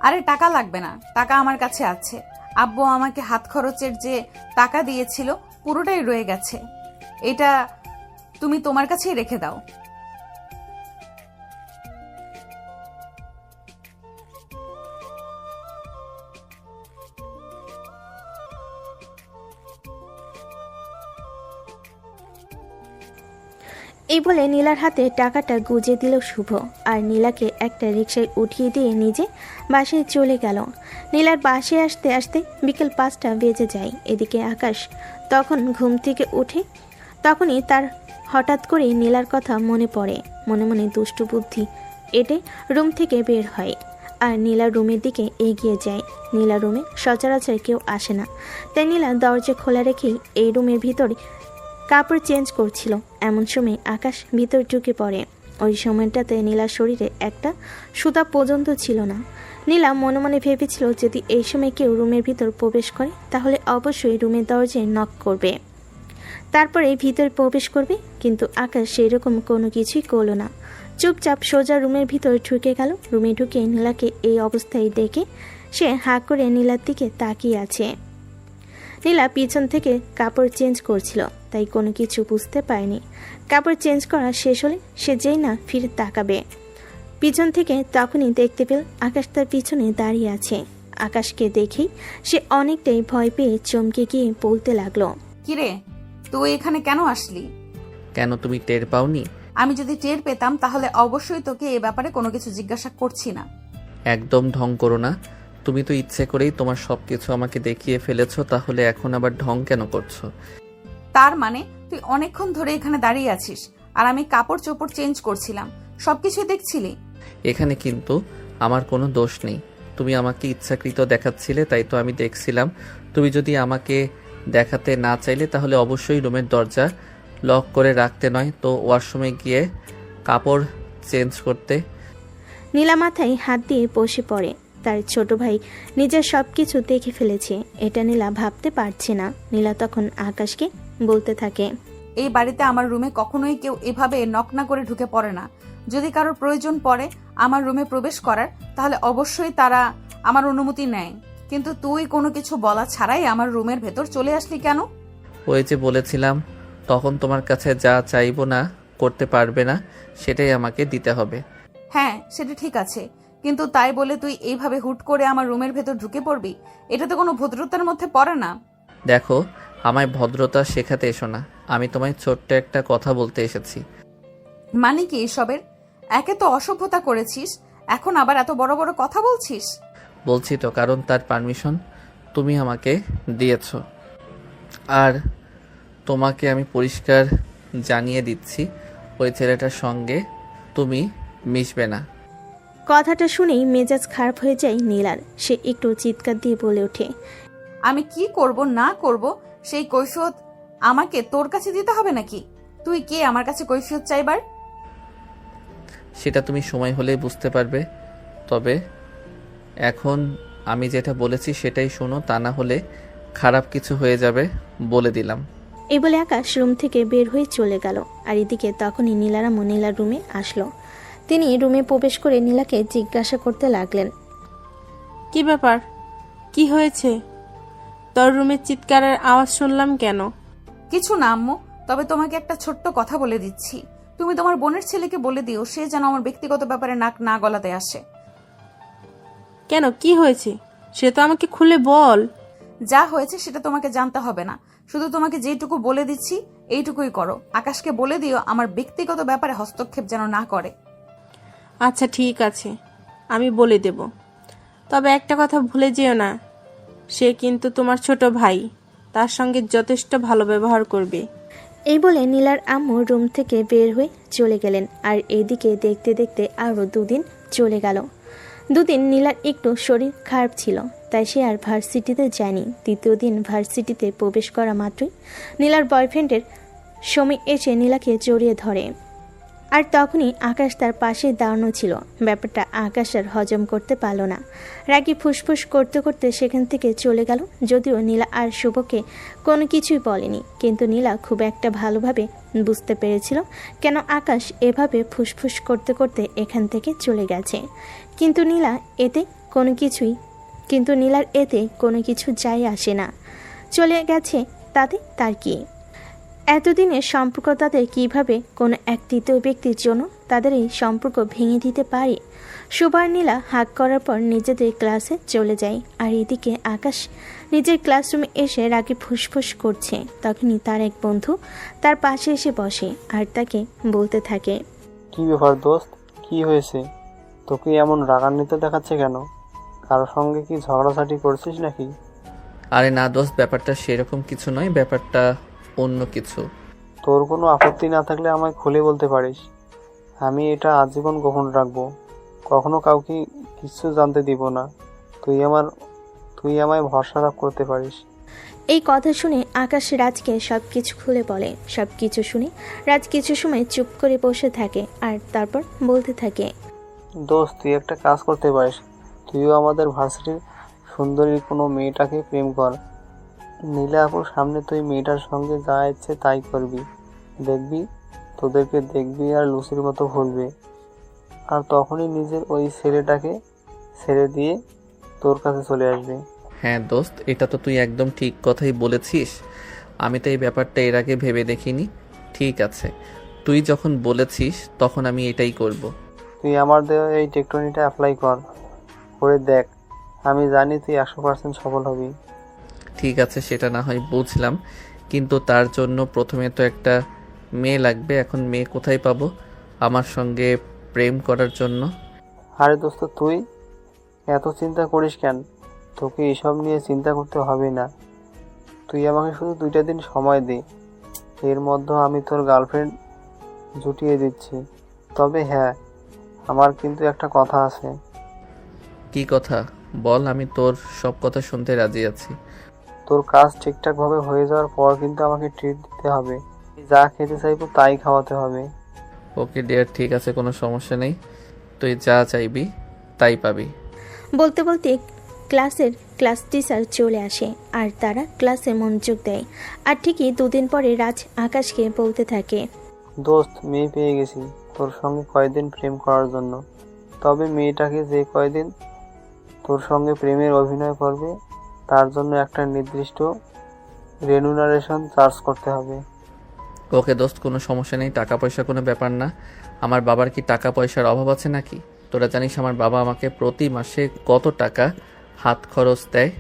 আরে টাকা লাগবে না, টাকা আমার কাছে আছে। আব্বু আমাকে হাত খরচের যে টাকা দিয়েছিল পুরোটাই রয়ে গেছে, এটা তুমি তোমার কাছেই রেখে দাও। এই বলে নীলার হাতে টাকাটা গুজে দিল শুভ আর নীলাকে একটা রিকশায় উঠিয়ে দিয়ে নিজে বাসায় চলে গেল। নীলার বাসে আসতে আসতে বিকেল 5টা বেজে যায়। এদিকে আকাশ তখন ঘুম থেকে উঠে, তখনই তার হঠাৎ করে নীলার কথা মনে পড়ে। মনে মনে দুষ্টু বুদ্ধি এটে রুম থেকে বের হয় আর নীলার রুমের দিকে এগিয়ে যায়। নীলার রুমে সচরাচর কেউ আসে না, তাই নীলা দরজা খোলা রেখেই এই রুমের ভিতরে কাপড় চেঞ্জ করছিল। এমন সময় আকাশ ভিতর ঢুকে পড়ে। ওই সময়টাতে নীলার শরীরে একটা সুতা পর্যন্ত ছিল না। নীলা মনে মনে ভেবেছিল যদি এই সময় কেউ রুমের ভিতর প্রবেশ করে তাহলে অবশ্যই রুমের দরজায় নক করবে, তারপরে ভিতর প্রবেশ করবে। কিন্তু আকাশ সেরকম কোনো কিছুই করলো না, চুপচাপ সোজা রুমের ভিতর ঢুকে গেল। রুমে ঢুকে নীলাকে এই অবস্থায় দেখে সে হাঁ করে নীলার দিকে তাকিয়ে আছে। নীলা পিছন থেকে কাপড় চেঞ্জ করছিল, তাই কোনো কিছু বুঝতে পারেনি। কাপড় চেঞ্জ করা শেষ হলে সে যেই না ফিরে তাকাবে পিছন থেকে, তখনই দেখতে পেল আকাশ তার পিছনে দাঁড়িয়ে আছে। আকাশকে দেখেই সে অনেকটাই ভয় পেয়ে চমকে গিয়ে বলতে লাগলো, কিরে তুই এখানে কেন আসলি? কেন, তুমি টের পাওনি? আমি যদি টের পেতাম তাহলে অবশ্যই তোকে এ ব্যাপারে কোনো কিছু জিজ্ঞাসা করছি না। একদম ঢং করো না। তুমি তো ইচ্ছে করেই তোমার সবকিছু আমাকে দেখিয়ে ফেলেছো, তাহলে এখন আবার ঢং কেন করছো? তার মানে তুই অনেকক্ষণ ধরে এখানে দাঁড়িয়ে আছিস আর আমি কাপড় চোপড় চেঞ্জ করছিলাম, সবকিছুই দেখছিলি? এখানে কিন্তু আমার কোনো দোষ নেই। তুমি আমাকে ইচ্ছাকৃত দেখাচ্ছিলে, তাই তো আমি দেখছিলাম। তুমি যদি আমাকে দেখাতে না চাইলে তাহলে অবশ্যই রুমের দরজা লক করে রাখতে, নয় তো ওয়াশরুমে গিয়ে কাপড় চেঞ্জ করতে। নীলা মাথায় হাত দিয়ে বসে পড়ে। তার ছোট ভাই নিজের সব কিছু দেখে ফেলেছে, এটা নীলা ভাবতে পারছে না। নীলা তখন আকাশকে বলতে থাকে, এই বাড়িতে আমার রুমে কখনোই কেউ এভাবে নক না করে ঢুকে পড়ে না। যদি কারোর প্রয়োজন পড়ে আমার রুমে প্রবেশ করার, তাহলে অবশ্যই তারা আমার অনুমতি নেয়। কিন্তু তুই কোনো কিছু বলা ছাড়াই আমার রুমের ভেতর চলে আসলি কেন? ওই যে বলেছিলাম, তখন তোমার কাছে যা চাইবো না করতে পারবে না, সেটাই আমাকে দিতে হবে। হ্যাঁ সেটা ঠিক আছে, কিন্তু তাই বলে তুই এইভাবে হুট করে আমার রুমের ভেতর ঢুকে পড়বি? এটা তো কোনো ভদ্রতার মধ্যে পড়ে না। দেখো, আমায় ভদ্রতা শেখাতে এসো না, আমি তোমায় ছোট্ট একটা কথা বলতে এসেছি। মানে কি এসবের? একে তো অসভ্যতা করেছিস, এখন আবার এত বড় বড় কথা বলছিস? বলছি তো, কারণ তার পারমিশন তুমি আমাকে দিয়েছো। আর তোমাকে আমি পরিষ্কার জানিয়ে দিচ্ছি, ওই ছেলেটার সঙ্গে তুমি মিশবে না। কথাটা শুনেই মেজাজ খারাপ হয়ে যায় নীলার। সে একটু চিৎকার দিয়ে বলে ওঠে, আমি কি করব না করব সেই কৈফিয়ত আমাকে তোর কাছে দিতে হবে নাকি? তুই কে আমার কাছে কৈফিয়ত চাইবার? সেটা তুমি সময় হলেই বুঝতে পারবে। তবে এখন আমি যেটা বলেছি সেটাই শোনো, তা না হলে খারাপ কিছু হয়ে যাবে, বলে দিলাম। এই বলে আকাশ রুম থেকে বের হয়ে চলে গেল। আর এদিকে তখনই নীলারামও নীলার রুমে আসলো। তিনি রুমে প্রবেশ করে নীলাকে জিজ্ঞাসা করতে লাগলেন, কি ব্যাপার, কি হয়েছে? তোর রুমে চিৎকারের আওয়াজ শুনলাম কেন? কিছু না আম্মু, তবে তোমাকে একটা ছোট্ট কথা বলে দিচ্ছি। তুমি তোমার বোনের ছেলেকে বলে দিও সে যেন আমার ব্যক্তিগত ব্যাপারে নাক না গলাতে আসে। কেন, কি হয়েছে সে তো আমাকে খুলে বল। যা হয়েছে সেটা তোমাকে জানতে হবে না, শুধু তোমাকে যেটুকু বলে দিচ্ছি এইটুকুই করো। আকাশকে বলে দিও আমার ব্যক্তিগত ব্যাপারে হস্তক্ষেপ যেন না করে। আচ্ছা ঠিক আছে, আমি বলে দেব। তবে একটা কথা ভুলে যেও না, সে কিন্তু তোমার ছোট ভাই, তার সঙ্গে যথেষ্ট ভালো ব্যবহার করবে। এই বলে নীলার আম্মু রুম থেকে বের হয়ে চলে গেলেন। আর এদিকে দেখতে দেখতে আরও 2 দিন চলে গেল। 2 দিন নীলার একটু শরীর খারাপ ছিল, তাই সে আর ভার্সিটিতে যায়নি। 3য় দিন ভার্সিটিতে প্রবেশ করা মাত্রই নীলার বয়ফ্রেন্ডের সময় এসে নীলাকে জড়িয়ে ধরে। আর তখনই আকাশ তার পাশে দাঁড়ানো ছিল। ব্যাপারটা আকাশ আর হজম করতে পারল না। রাগী ফুসফুস করতে করতে সেখান থেকে চলে গেল। যদিও নীলা আর শুভকে কোনো কিছুই বলেনি, কিন্তু নীলা খুব একটা ভালোভাবে বুঝতে পেরেছিল কেন আকাশ এভাবে ফুসফুস করতে করতে এখান থেকে চলে গেছে। কিন্তু নীলার এতে কোনো কিছু যায় আসে না। চলে গেছে তাতে তার কি? এতদিনের সম্পর্ক তাদের কিভাবে কোনো এক তৃতীয় ব্যক্তির জন্য তাদের এই সম্পর্ক ভেঙে দিতে পারে? সুবার নীলা হাঁক করার পর নিজেদের ক্লাসে চলে যায়। আর এদিকে আকাশ নিজের ক্লাসরুমে এসে রাগে ফুসফুস করছে। তখনই তার এক বন্ধু তার পাশে এসে বসে আর তাকে বলতে থাকে, কি ব্যাপার দোস্ত, কি হয়েছে? তোকে এমন রাগান্বিত দেখাচ্ছে কেন? কারোর সঙ্গে কি ঝগড়াঝাটি করছিস নাকি? আরে না দোস্ত, ব্যাপারটা সেরকম কিছু নয়, ব্যাপারটা অন্য কিছু। তোর কোনো আপত্তি না থাকলে আমায় খুলে বলতে পারিস, আমি এটা আজীবন গোপন রাখবো, কখনো কাউকে কিছু জানতে দিব না। তুই আমায় ভরসা করতে পারিস। এই কথা শুনে আকাশ রাজকে সবকিছু খুলে বলে। সবকিছু শুনে রাজ কিছু সময় চুপ করে বসে থাকে আর তারপর বলতে থাকে, দোস্ত তুই একটা কাজ করতে পারিস, তুইও আমাদের ভার্সিটির সুন্দরী কোনো মেয়েটাকে প্রেম কর। নীলা আপুর সামনে তুই মেয়েটার সঙ্গে যা ইচ্ছে তাই করবি, দেখবি তোদেরকে দেখবি আর লুচির মতো ভুলবে। আর তখনই নিজের ওই ছেলেটাকে ছেড়ে দিয়ে তোর কাছে চলে আসবে। হ্যাঁ দোস্ত, এটা তো তুই একদম ঠিক কথাই বলেছিস। আমি তো এই ব্যাপারটা এর আগে ভেবে দেখিনি। ঠিক আছে, তুই যখন বলেছিস তখন আমি এটাই করব। তুই আমার দেওয়া এই টেকটনিটা অ্যাপ্লাই করে দেখ, আমি জানি তুই 100% সফল হবি। ঠিক আছে, সেটা না হয় বুঝলাম, কিন্তু তার জন্য প্রথমে তো একটা মেয়ে লাগবে। এখন মেয়ে কোথায় পাবো আমার সঙ্গে প্রেম করার জন্য? আরে দোস্ত তুই এত চিন্তা করিস কেন? তোকে এসব নিয়ে চিন্তা করতে হবে না। তুই আমাকে শুধু 2টা দিন সময় দে, এর মধ্যে আমি তোর গার্লফ্রেন্ড জুটিয়ে দিচ্ছি। তবে হ্যাঁ, আমার কিন্তু একটা কথা আছে। কি কথা বল, আমি তোর সব কথা শুনতে রাজি আছি। তোর কাজ ঠিকঠাকভাবে হয়ে যাওয়ার পর কিন্তু আমাকে ট্রিট দিতে হবে, যা খেতে চাইবো তাই খাওয়াতে হবে। ওকে ডিয়ার, ঠিক আছে, কোনো সমস্যা নেই, তুই যা চাইবি তাই পাবি। বলতে বলতে ক্লাস টিচার চলে আসে আর তারা ক্লাসে মনোযোগ দেয়। আর ঠিকই 2 দিন পরে রাজ আকাশকে বলতে থাকে, দোস্ত মেয়ে পেয়ে গেছি তোর সঙ্গে কয়েকদিন প্রেম করার জন্য। তবে মেয়েটাকে যে কয়দিন তোর সঙ্গে প্রেমের অভিনয় করবে তার জন্য একটা নির্দিষ্ট রেনুনারেশন চার্জ করতে হবে। ওকে দোস্ত, কোনো সমস্যা নেই, টাকা পয়সা কোনো ব্যাপার না। আমার বাবার কি টাকা পয়সার অভাব আছে নাকি? তোরা জানিস আমার বাবা আমাকে প্রতি মাসে কত টাকা হাত খরচ দেয়।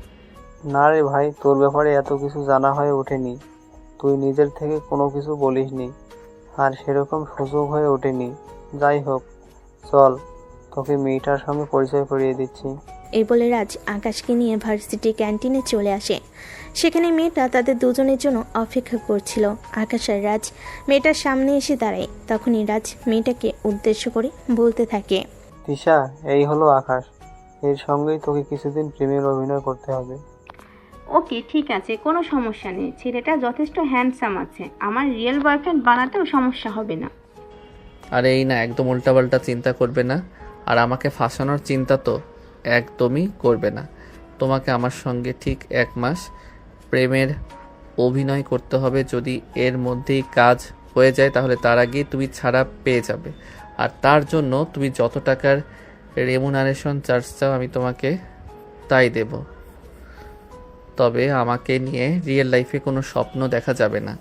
না রে ভাই, তোর ব্যাপারে এত কিছু জানা হয়ে ওঠেনি, তুই নিজের থেকে কোনো কিছু বলিসনি, আর সেরকম সুযোগ হয়ে ওঠেনি। যাই হোক, চল তোকে মেয়েটার সঙ্গে পরিচয় করিয়ে দিচ্ছি। এই বলে রাজ আকাশকে নিয়ে ভার্সিটি ক্যান্টিনে চলে আসে। সেখানে মেয়েটা তাদের দুজনের জন্য অপেক্ষা করছিল। আকাশ আর রাজ মেয়েটার সামনে এসে দাঁড়ায়। তখনই রাজ মেয়েটাকে উদ্দেশ্য করে বলতে থাকে, তিশা, এই হলো আকাশ, এর সঙ্গেই তোকে কিছুদিন প্রেমের অভিনয় করতে হবে। ওকে ঠিক আছে, কোনো সমস্যা নেই, ছেলেটা যথেষ্ট হ্যান্ডসাম আছে, আমার রিয়েল বয়ফ্রেন্ড বানাতেও সমস্যা হবে না। আরে এই না, একদম উল্টাপাল্টা চিন্তা করবে না, আর আমাকে ফাঁসানোর চিন্তা তো একদমই করবে না। তোমাকে আমার সঙ্গে ঠিক 1 মাস প্রেমের অভিনয় করতে হবে। যদি এর মধ্যেই কাজ হয়ে যায় তাহলে তার আগেই তুমি ছাড়া পেয়ে যাবে। আর তার জন্য তুমি যত টাকার রেমুনারেশন চার্জ চাও আমি তোমাকে তাই দেব। তবে আমাকে নিয়ে রিয়েল লাইফে কোনো স্বপ্ন দেখা যাবে না।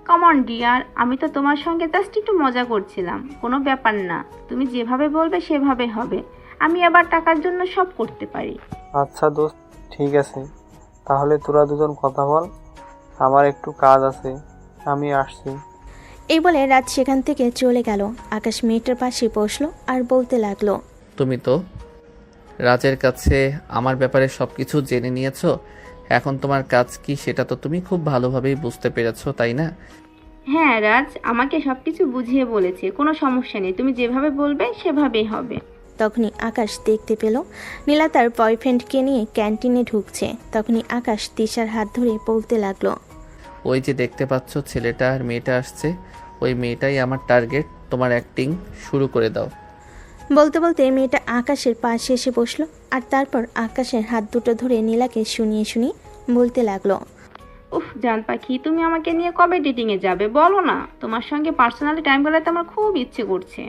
কাম অন ডিয়ার, আমি তো তোমার সঙ্গে জাস্ট একটু মজা করছিলাম, কোনো ব্যাপার না, তুমি যেভাবে বলবে সেভাবে হবে, আমি আবার টাকার জন্য সব করতে পারি। আচ্ছা দোস্ত, ঠিক আছে, তাহলে তোরা দুজন কথা বল, আমার একটু কাজ আছে, আমি আসছি। এই বলে রাত সেখান থেকে চলে গেল। আকাশ মেয়েটার পাশে বসলো আর বলতে লাগলো, তুমি তো রাজের কাছে আমার ব্যাপারে সব কিছু জেনে নিয়েছো। এখন তোমার কাজ কি সেটা তো তুমি খুব ভালোভাবেই বুঝতে পেরেছো, তাই না? হ্যাঁ রাজ আমাকে সবকিছু বুঝিয়ে বলেছে, কোনো সমস্যা নেই, তুমি যেভাবে বলবে সেভাবেই হবে। তখনই আকাশ দেখতে পেল নীলা তার বয়ফ্রেন্ডকে নিয়ে ক্যান্টিনে ঢুকছে। তখনই আকাশ তিশার হাত ধরে বলতে লাগলো, ওই যে দেখতে পাচ্ছ ছেলেটা আর মেয়েটা আসছে, ওই মেয়েটাই আমার টার্গেট। তোমার অ্যাক্টিং শুরু করে দাও। বলতে বলতে মেয়েটা আকাশের পাশে এসে বসলো আর তারপর আকাশের হাত দুটো ধরে নীলাকে শুনিয়ে শুনিয়ে বলতে লাগলো, উফ জান পাখি, তুমি আমাকে নিয়ে কবে ডেটিংয়ে যাবে বলো না, তোমার সঙ্গে পার্সোনালি টাইম কাটাতে আমার খুব ইচ্ছে করছে।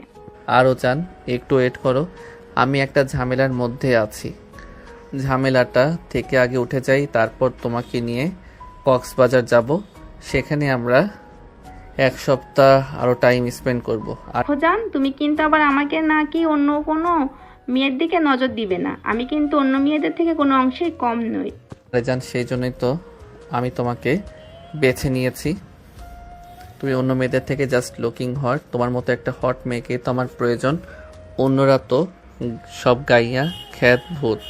আরও চান, একটু ওয়েট করো, আমি একটা ঝামেলার মধ্যে আছি। ঝামেলাটা থেকে আগে উঠে যাই, তারপর তোমাকে নিয়ে কক্সবাজার যাব। সেখানে আমরা 1 সপ্তাহ আরও টাইম স্পেন্ড করব। আর জান তুমি কিন্তু আবার আমাকে নাকি অন্য কোনো মেয়ের দিকে নজর দিবে না, আমি কিন্তু অন্য মেয়েদের থেকে কোনো অংশেই কম নই। জান, সেই জন্যই তো আমি তোমাকে বেছে নিয়েছি। তুমি অন্য মেয়েদের থেকে জাস্ট লুকিং হট, তোমার মতো একটা হট মেয়েকে তো আমার প্রয়োজন। অন্যরা তো সব গাইয়া খ্যাত ভূত।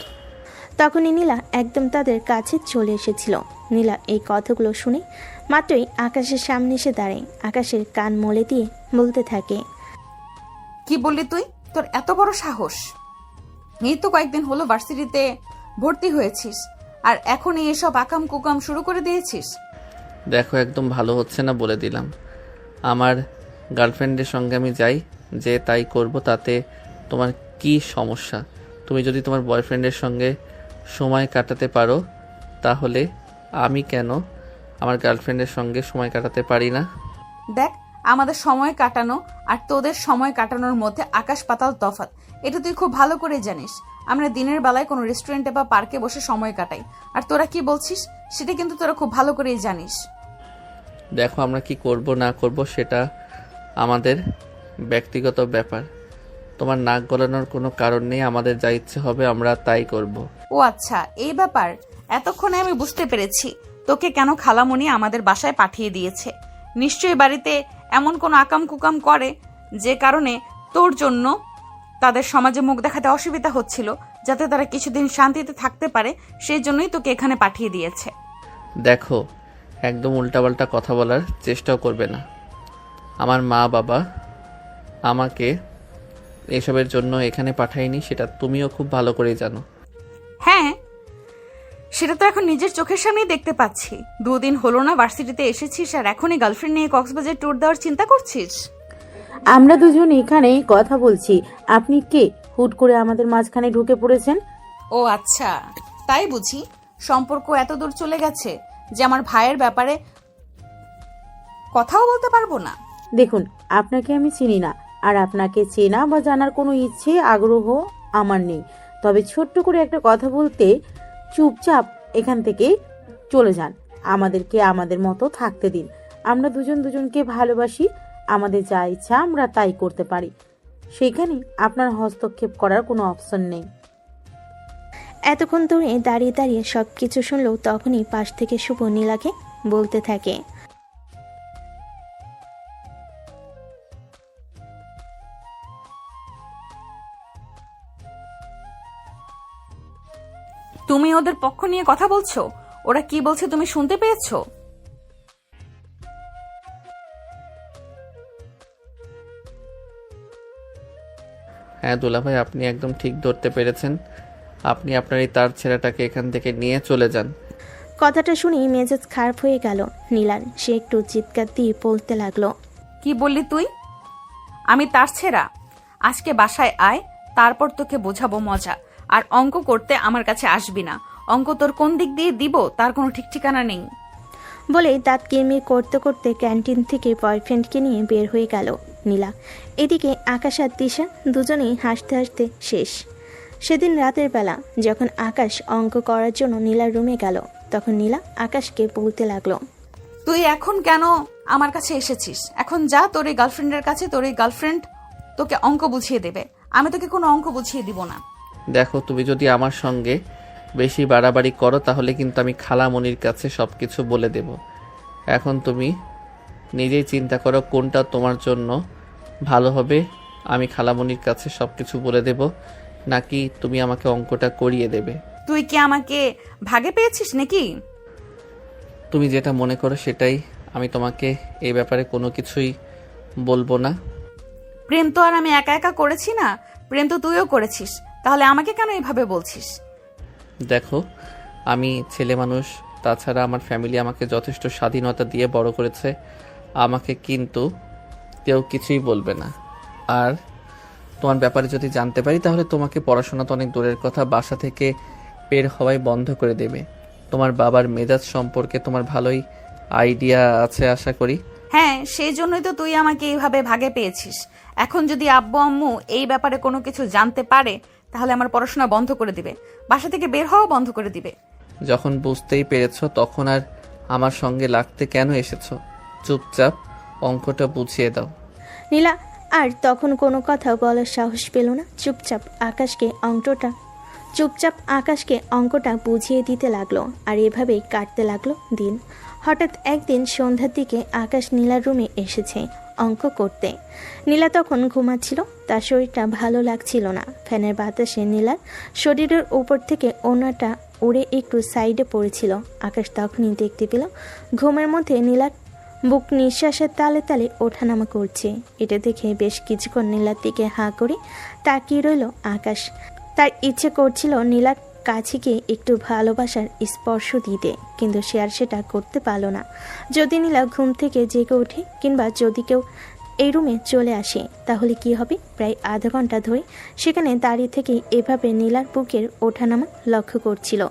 তখনই নীলা একদম তাদের কাছে চলে এসেছিল। নীলা এই কথাগুলো শুনে মাত্রই আকাশের সামনে এসে দাঁড়ায়। আকাশের কান মলে দিয়ে বলতে থাকে, কি বললি তুই? তোর এত বড় সাহস! এই তো কয়েকদিন হলো ভার্সিটিতে ভর্তি হয়েছিস, আর এখনই এসব আকাম কুকাম শুরু করে দিয়েছিস। দেখো, একদম ভালো হচ্ছে না বলে দিলাম। আমার গার্লফ্রেন্ডের সঙ্গে আমি যাই, যে তাই করব, তাতে তোমার কি সমস্যা? তুমি যদি তোমার বয়ফ্রেন্ডের সঙ্গে সময় কাটাতে পারো, তাহলে আমি কেন আমার গার্লফ্রেন্ডের সঙ্গে সময় কাটাতে পারি না? দেখ, আমাদের সময় কাটানো আর তোদের সময় কাটানোর মধ্যে আকাশ পাতাল তফাৎ। এটা তুই খুব ভালো করে জানিস। আমরা দিনের বেলায় কোনো রেস্টুরেন্টে বা পার্কে বসে সময় কাটাই, আর তোরা কি বলছিস সেটা কিন্তু তোরা খুব ভালো করেই জানিস। দেখো, আমরা কি করব না করব সেটা আমাদের ব্যক্তিগত ব্যাপার। তোমার নাক গলানোর কোনো কারণ নেই, আমাদের যা ইচ্ছে হবে আমরা তাই করব। ও আচ্ছা, এই ব্যাপার। এতক্ষণে আমি বুঝতে পেরেছি তোকে কেন খালামণি আমাদের বাসায় পাঠিয়ে দিয়েছে। নিশ্চয়ই বাড়িতে এমন কোনো আকাম কুকাম করে যে কারণে তোর জন্য তাদের সমাজে মুখ দেখাতে অসুবিধা হচ্ছিল, যাতে তারা কিছুদিন শান্তিতে থাকতে পারে, সেই জন্যই তোকে এখানে পাঠিয়ে দিয়েছে। দেখো, একদম উল্টাপাল্টা কথা বলার চেষ্টাও করবে না। আমার মা বাবা আমাকে এসবের জন্য এখানে পাঠায়নি, সেটা তুমিও খুব ভালো করেই জানো। হ্যাঁ, সেটা তো এখন নিজের চোখের সামনেই দেখতে পাচ্ছি। 2 দিন হলো না ভার্সিটিতে এসেছিস, আর এখনই গার্লফ্রেন্ড নিয়ে কক্সবাজার ট্যুর দেওয়ার চিন্তা করছিস? আমরা দুজন এখানে কথা বলছি, আপনি কে? হুট করে আমাদের মাঝখানে ঢুকে পড়েছেন। ও আচ্ছা, তাই বুঝি সম্পর্ক এত দূর চলে গেছে যে আমার ভাইয়ের ব্যাপারে কথাও বলতে পারবো না? দেখুন, আপনাকে আমি চিনি না, আর আপনাকে চেনা বা জানার কোনো ইচ্ছে আগ্রহ আমার নেই। তবে ছোট্ট করে একটা কথা বলতে, চুপচাপ এখান থেকে চলে যান। আমাদেরকে আমাদের মতো থাকতে দিন। আমরা দুজন দুজনকে ভালোবাসি, আমাদের যা ইচ্ছা আমরা তাই করতে পারি, সেখানে আপনার হস্তক্ষেপ করার কোনো অপশন নেই। এতক্ষণ ধরে দাঁড়িয়ে দাঁড়িয়ে সব কিছু শুনলো। তখনই পাশ থেকে শুভ নীলাকে বলতে থাকে, তুমি ওদের পক্ষ নিয়ে কথা বলছো? ওরা কি বলছে তুমি শুনতে পেয়েছো? হ্যাঁ দুলাভাই, আপনি একদম ঠিক ধরতে পেরেছেন। আপনি আপনার এই তার ছেলেটাকে এখান থেকে নিয়ে চলে যান। কথাটা শুনেই মেজাজ খারাপ হয়ে গেল নীলার। সে একটু চিৎকার দিয়ে বলতে লাগলো, কি বললি তুই? আমি তার ছেঁড়া? আজকে বাসায় আয়, তারপর তোকে বোঝাবো মজা। আর অঙ্ক করতে আমার কাছে আসবি না। অঙ্ক তোর কোন দিক দিয়ে দিব তার কোনো ঠিক ঠিকানা নেই। বলে দাঁত কিরমির করতে করতে ক্যান্টিন থেকে বয়ফ্রেন্ডকে নিয়ে বের হয়ে গেল নীলা। এদিকে আকাশ আর তিশা দুজনেই হাসতে হাসতে শেষ। সেদিন রাতের বেলা যখন আকাশ অঙ্ক করার জন্য নীলার রুমে গেল, তখন নীলা আকাশকে বলতে লাগলো, তুই এখন কেন আমার কাছে এসেছিস? এখন যা তোর এই গার্লফ্রেন্ডের কাছে, তোর এই গার্লফ্রেন্ড তোকে অঙ্ক বুঝিয়ে দেবে। আমি তোকে কোনো অঙ্ক বুঝিয়ে দিব না। দেখো, তুমি যদি আমার সঙ্গে বেশি বাড়াবাড়ি করো তাহলে কিন্তু আমি খালামণির কাছে সব কিছু বলে দেব। এখন তুমি নিজেই চিন্তা করো কোনটা তোমার জন্য ভালো হবে। আমি খালামণির কাছে সব কিছু বলে দেব, নাকি তুমি আমাকে অঙ্কটা করিয়ে দেবে? তুই কি আমাকে ভাগে পেয়েছিস নাকি? তুমি যেটা মনে করো সেটাই। আমি তোমাকে এই ব্যাপারে কোনো কিছুই বলবো না। প্রেম তো আর আমি একা একা করেছি না, প্রেম তো তুইও করেছিস, তাহলে আমাকে কেন এভাবে বলছিস? দেখো, আমি ছেলে মানুষ, তাছাড়া আমার ফ্যামিলি আমাকে যথেষ্ট স্বাধীনতা দিয়ে বড় করেছে। আমাকে কিন্তু কেউ কিছুই বলবে না। আর তোমার ব্যাপারে যদি জানতে পারি তাহলে তোমাকে পড়াশোনা তো অনেক দূরের কথা, বাসা থেকে বের হওয়াই বন্ধ করে দেবে। তোমার বাবার মেজাজ সম্পর্কে তোমার ভালোই আইডিয়া আছে আশা করি। হ্যাঁ, সেই জন্যই তো তুই আমাকে এইভাবে ভাগে পেয়েছিস। এখন যদি আব্বু আম্মু এই ব্যাপারে কোনো কিছু জানতে পারে তাহলে আমার পড়াশোনা বন্ধ করে দিবে, বাসা থেকে বের হওয়া বন্ধ করে দিবে। যখন বুঝতেই পেরেছো তখন আর আমার সঙ্গে লাগতে কেন এসেছো? চুপচাপ অঙ্কটা বুঝিয়ে দাও। নীলা আর তখন কোনো কথা বলার সাহস পেল না। চুপচাপ আকাশকে অঙ্কটা বুঝিয়ে দিতে লাগলো। আর এভাবেই কাটতে লাগলো দিন। হঠাৎ একদিন সন্ধ্যার দিকে আকাশ নীলার রুমে এসেছে অঙ্ক করতে। নীলা তখন ঘুমাচ্ছিল, তার শরীরটা ভালো লাগছিল না। ফ্যানের বাতাসে নীলার শরীরের উপর থেকে ওড়নাটা উড়ে একটু সাইডে পড়েছিল। আকাশ তখনই দেখতে পেল ঘুমের মধ্যে নীলার বুক নিঃশ্বাসের তালে তালে ওঠানামা করছে। এটা দেখে বেশ কিছুক্ষণ নীলার দিকে হাঁ করে তাকিয়ে রইল আকাশ। তার ইচ্ছে করছিল নীলার কাছে গিয়ে একটু ভালোবাসার স্পর্শ দিতে, কিন্তু সে আর সেটা করতে পারল না। যদি নীলা ঘুম থেকে জেগে ওঠে কিংবা যদি কেউ এই রুমে চলে আসে তাহলে কি হবে? প্রায় আধা ঘন্টা ধরে সেখানে দাঁড়িয়ে থেকে এভাবে নীলার বুকের ওঠানামা লক্ষ্য করছিল।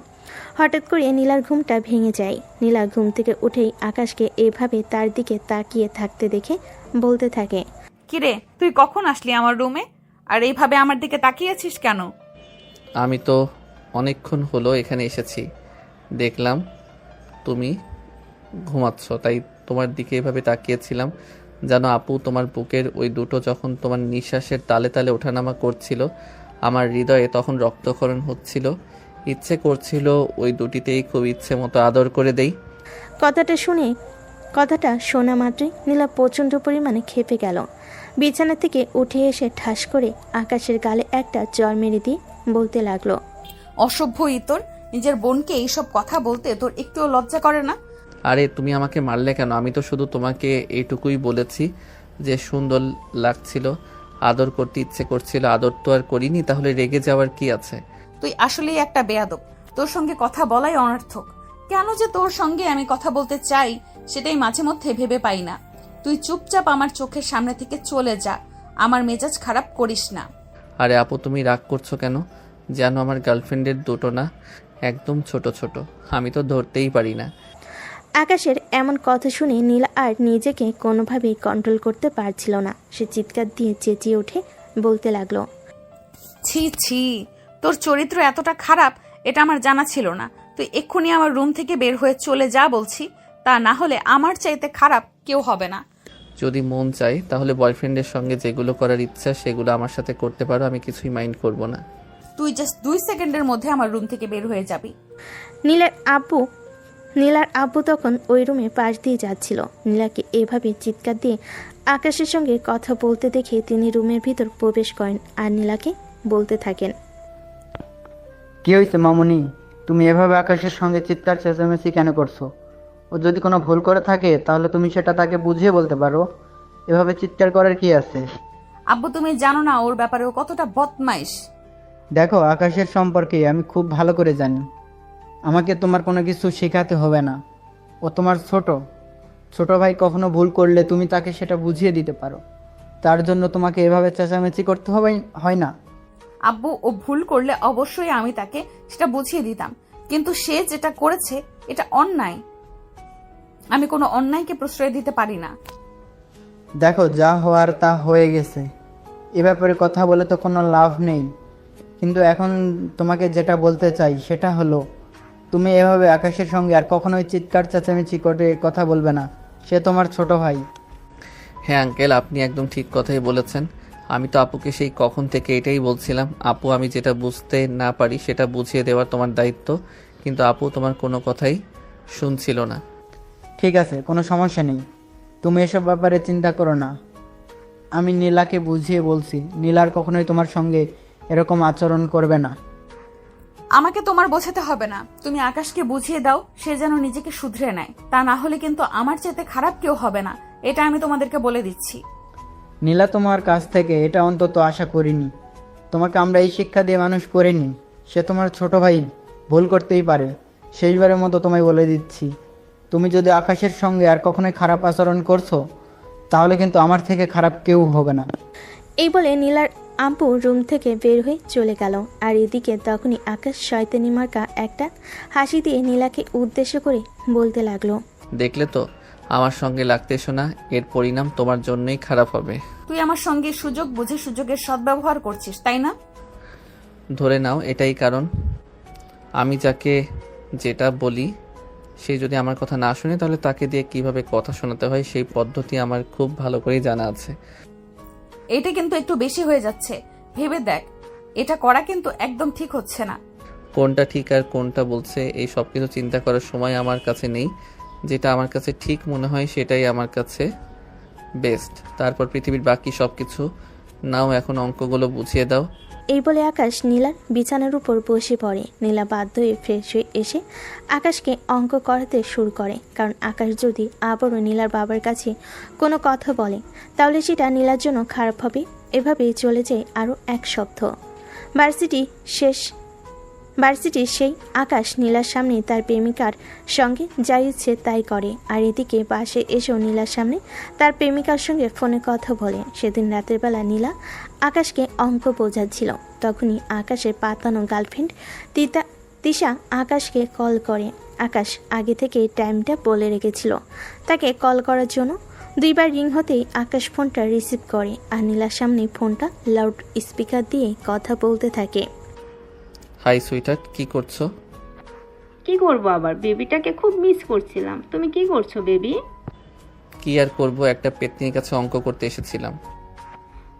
হঠাৎ করে নীলার ঘুমটা ভেঙে যায়। নীলা ঘুম থেকে উঠেই আকাশকে এভাবে তার দিকে তাকিয়ে থাকতে দেখে বলতে থাকে, কিরে, তুই কখন আসলি আমার রুমে? আর এইভাবে আমার দিকে তাকিয়েছিস কেন? আমি তো অনেকক্ষণ হলো এখানে এসেছি, দেখলাম তুমি ঘুমাচ্ছ, তাই তোমার দিকে এভাবে তাকিয়েছিলাম। জানো আপু, তোমার বুকের ওই দুটো যখন তোমার নিঃশ্বাসের তালে তালে ওঠানামা করছিল, আমার হৃদয়ে তখন রক্তক্ষরণ হচ্ছিল। ইচ্ছে করছিল ওই দুটিতেই খুব ইচ্ছে মতো আদর করে দেই। কথাটা শোনা মাত্রই নীলা প্রচণ্ড পরিমাণে ক্ষেপে গেল। বিছানা থেকে উঠে এসে ঠাস করে আকাশের গালে একটা চড় মেরে দিয়ে বলতে লাগলো, অসভ্য ইতর, নিজের বোনকে এইসব কথা বলতে তোর একটুও লজ্জা করে না? আরে তুমি আমাকে মারলে কেন? আমি তো শুধু তোমাকে এইটুকুই বলেছি যে সুন্দর লাগছিল, আদর করতে ইচ্ছে করছিল। আদর তো আর করিনি, তাহলে রেগে যাওয়ার কি আছে? তুই আসলেই একটা বেয়াদব। তোর সঙ্গে কথা বলাই অনর্থক। কেন যে তোর সঙ্গে আমি কথা বলতে চাই সেটাই মাঝে মধ্যে ভেবে পাই না। তুই চুপচাপ আমার চোখের সামনে থেকে চলে যা, আমার মেজাজ খারাপ করিস না। আরে আপু, তুমি রাগ করছো কেন? যেন আমার গার্লফ্রেন্ডের দুটো না, একদম ছোট ছোট, আমি তো ধরতেই পারি না। আকাশের এমন কথা শুনে নীলা আর নিজেকে কোনোভাবেই কন্ট্রোল করতে পারছিল না। সে চিৎকার দিয়ে চেঁচিয়ে উঠে বলতে লাগলো, ছি ছি, তোর চরিত্র এতটা খারাপ এটা আমার জানা ছিল না। তুই এক্ষুনি আমার রুম থেকে বের হয়ে চলে যা বলছি, তা না হলে আমার চাইতে খারাপ কেউ হবে না। যদি মন চাই তাহলে বয়ফ্রেন্ডের সঙ্গে যেগুলো করার ইচ্ছা সেগুলো আমার সাথে করতে পারো, আমি কিছুই মাইন্ড করব না। তুই জাস্ট 2 সেকেন্ডের মধ্যে আমার রুম থেকে বের হয়ে যাবি। নীলার আব্বু তখন ওই রুমে পাশ দিয়ে যাচ্ছিল। নীলাকে এভাবে চিৎকার দিয়ে আকাশের সঙ্গে কথা বলতে দেখে তিনি রুমের ভিতর প্রবেশ করেন আর নীলাকে বলতে থাকেন, কি হয়েছে মামুনি? তুমি এভাবে আকাশের সঙ্গে চিৎকার চেঁচামেচি কেন করছো? ও যদি কোনো ভুল করে থাকে তাহলে তুমি সেটা তাকে বুঝিয়ে বলতে পারো। এভাবে চিৎকার করার কি আছে? আব্বু, তুমি জানো না ওর ব্যাপারে ও কতটা বদমাইশ। দেখো, আকাশের সম্পর্কে আমি খুব ভালো করে জানি। আমাকে তোমার কোনো কিছু শেখাতে হবে না। ও তোমার ছোট ভাই, কখনো ভুল করলে তুমি তাকে সেটা বুঝিয়ে দিতে পারো। তার জন্য তোমাকে এভাবে চেঁচামেচি করতে হয় না। আব্বু, ও ভুল করলে অবশ্যই আমি তাকে সেটা বুঝিয়ে দিতাম, কিন্তু সে যেটা করেছে এটা অন্যায়। আমি কোনো অন্যায়কে প্রশ্রয় দিতে পারি না। দেখো, যা হওয়ার তা হয়ে গেছে, এ ব্যাপারে কথা বলে তো কোনো লাভ নেই। কিন্তু এখন তোমাকে যেটা বলতে চাই সেটা হলো, তুমি এভাবে আকাশের সঙ্গে আর কখনোই চিৎকার চেঁচামেচি করে কথা বলবে না। সে তোমার ছোট ভাই। হ্যাঁ আঙ্কেল, আপনি একদম ঠিক কথাই বলেছেন। আমি তো আপুকে সেই কখন থেকে এটাই বলছিলাম, আপু আমি যেটা বুঝতে না পারি সেটা বুঝিয়ে দেওয়ার তোমার দায়িত্ব। কিন্তু আপু তোমার কোনো কথাই শুনছিল না। ঠিক আছে, কোনো সমস্যা নেই। তুমি এসব ব্যাপারে চিন্তা করো না। আমি নীলাকে বুঝিয়ে বলছি, নীলার কখনোই তোমার সঙ্গে এরকম আচরণ করবে না। আমাকে তোমার বোঝাতে হবে না, তুমি আকাশকে বুঝিয়ে দাও, সে যেন নিজেকে শুধরে নেয়। তা না হলে কিন্তু আমার চেয়ে খারাপ কেউ হবে না, এটা আমি তোমাদেরকে বলে দিচ্ছি। নীলা তোমার কাছ থেকে এটা অন্তত আশা করিনি। তোমাকে আমরা এই শিক্ষা দিয়ে মানুষ করিনি। সে তোমার ছোট ভাই, ভুল করতেই পারে। শেষবারের মতো তোমায় বলে দিচ্ছি, তুমি যদি আকাশের সঙ্গে আর কখনোই খারাপ আচরণ করছো, তাহলে কিন্তু আমার থেকে খারাপ কেউ হবে না। এই বলে নীলার আব্বু রুম থেকে বের হয়ে চলে গেল। আর এদিকে তখনই আকাশ শয়তানি মার্কা একটা হাসি দিয়ে নীলাকে উদ্দেশ্য করে বলতে লাগলো, দেখলে তো, আমার সঙ্গে লাগতে এসো না, এর পরিণাম তোমার জন্যই খারাপ হবে। তুই আমার সঙ্গে সুযোগ বুঝে সুযোগের সদ্ব্যবহার করছিস, তাই না? ধরে নাও এটাই কারণ। আমি যাকে যেটা বলি সে যদি আমার কথা না শুনে, তাহলে তাকে দিয়ে কিভাবে কথা শোনাতে হয় সেই পদ্ধতি আমার খুব ভালো করেই জানা আছে। এটা কিন্তু একটু বেশি হয়ে যাচ্ছে, ভেবে দেখ। এটা করা কিন্তু একদম ঠিক হচ্ছে না। কোনটা ঠিক আর কোনটা বলছে এই সব কিছু চিন্তা করার সময় আমার কাছে নেই। যেটা আমার কাছে ঠিক মনে হয় সেটাই আমার কাছে বেস্ট। তারপর পৃথিবীর বাকি সব কিছু নাও, এখন অঙ্কগুলো বুঝিয়ে দাও। এই বলে আকাশ নীলার বিছানার উপর বসে পড়ে। নীলা বাধ্য হয়ে ফ্রেশ হয়ে এসে আকাশকে অঙ্ক করাতে শুরু করে। কারণ আকাশ যদি আবারও নীলার বাবার কাছে কোনো কথা বলে, তাহলে সেটা নীলার জন্য খারাপ হবে। এভাবেই চলে যায় আরও এক সপ্তাহ। ভার্সিটির সেই আকাশ নীলার সামনে তার প্রেমিকার সঙ্গে যা ইচ্ছে তাই করে। আর এদিকে বাসে এসেও নীলার সামনে তার প্রেমিকার সঙ্গে ফোনে কথা বলে। সেদিন রাতের বেলা নীলা আকাশকে অঙ্ক বোঝাচ্ছিল। তখনই আকাশের পাতানো গার্লফ্রেন্ড তিশা আকাশকে কল করে। আকাশ আগে থেকে টাইমটা বলে রেখেছিল তাকে কল করার জন্য। দুইবার রিং হতেই আকাশ ফোনটা রিসিভ করে আর নীলার সামনে ফোনটা লাউড স্পিকার দিয়ে কথা বলতে থাকে। হাই সুইটহার্ট, কি করছো? কি করব আবার, বেবিটাকে খুব মিস করছিলাম। তুমি কি করছো বেবি? কি আর করব, একটা পেতনির কাছে অঙ্ক করতে এসেছিলাম।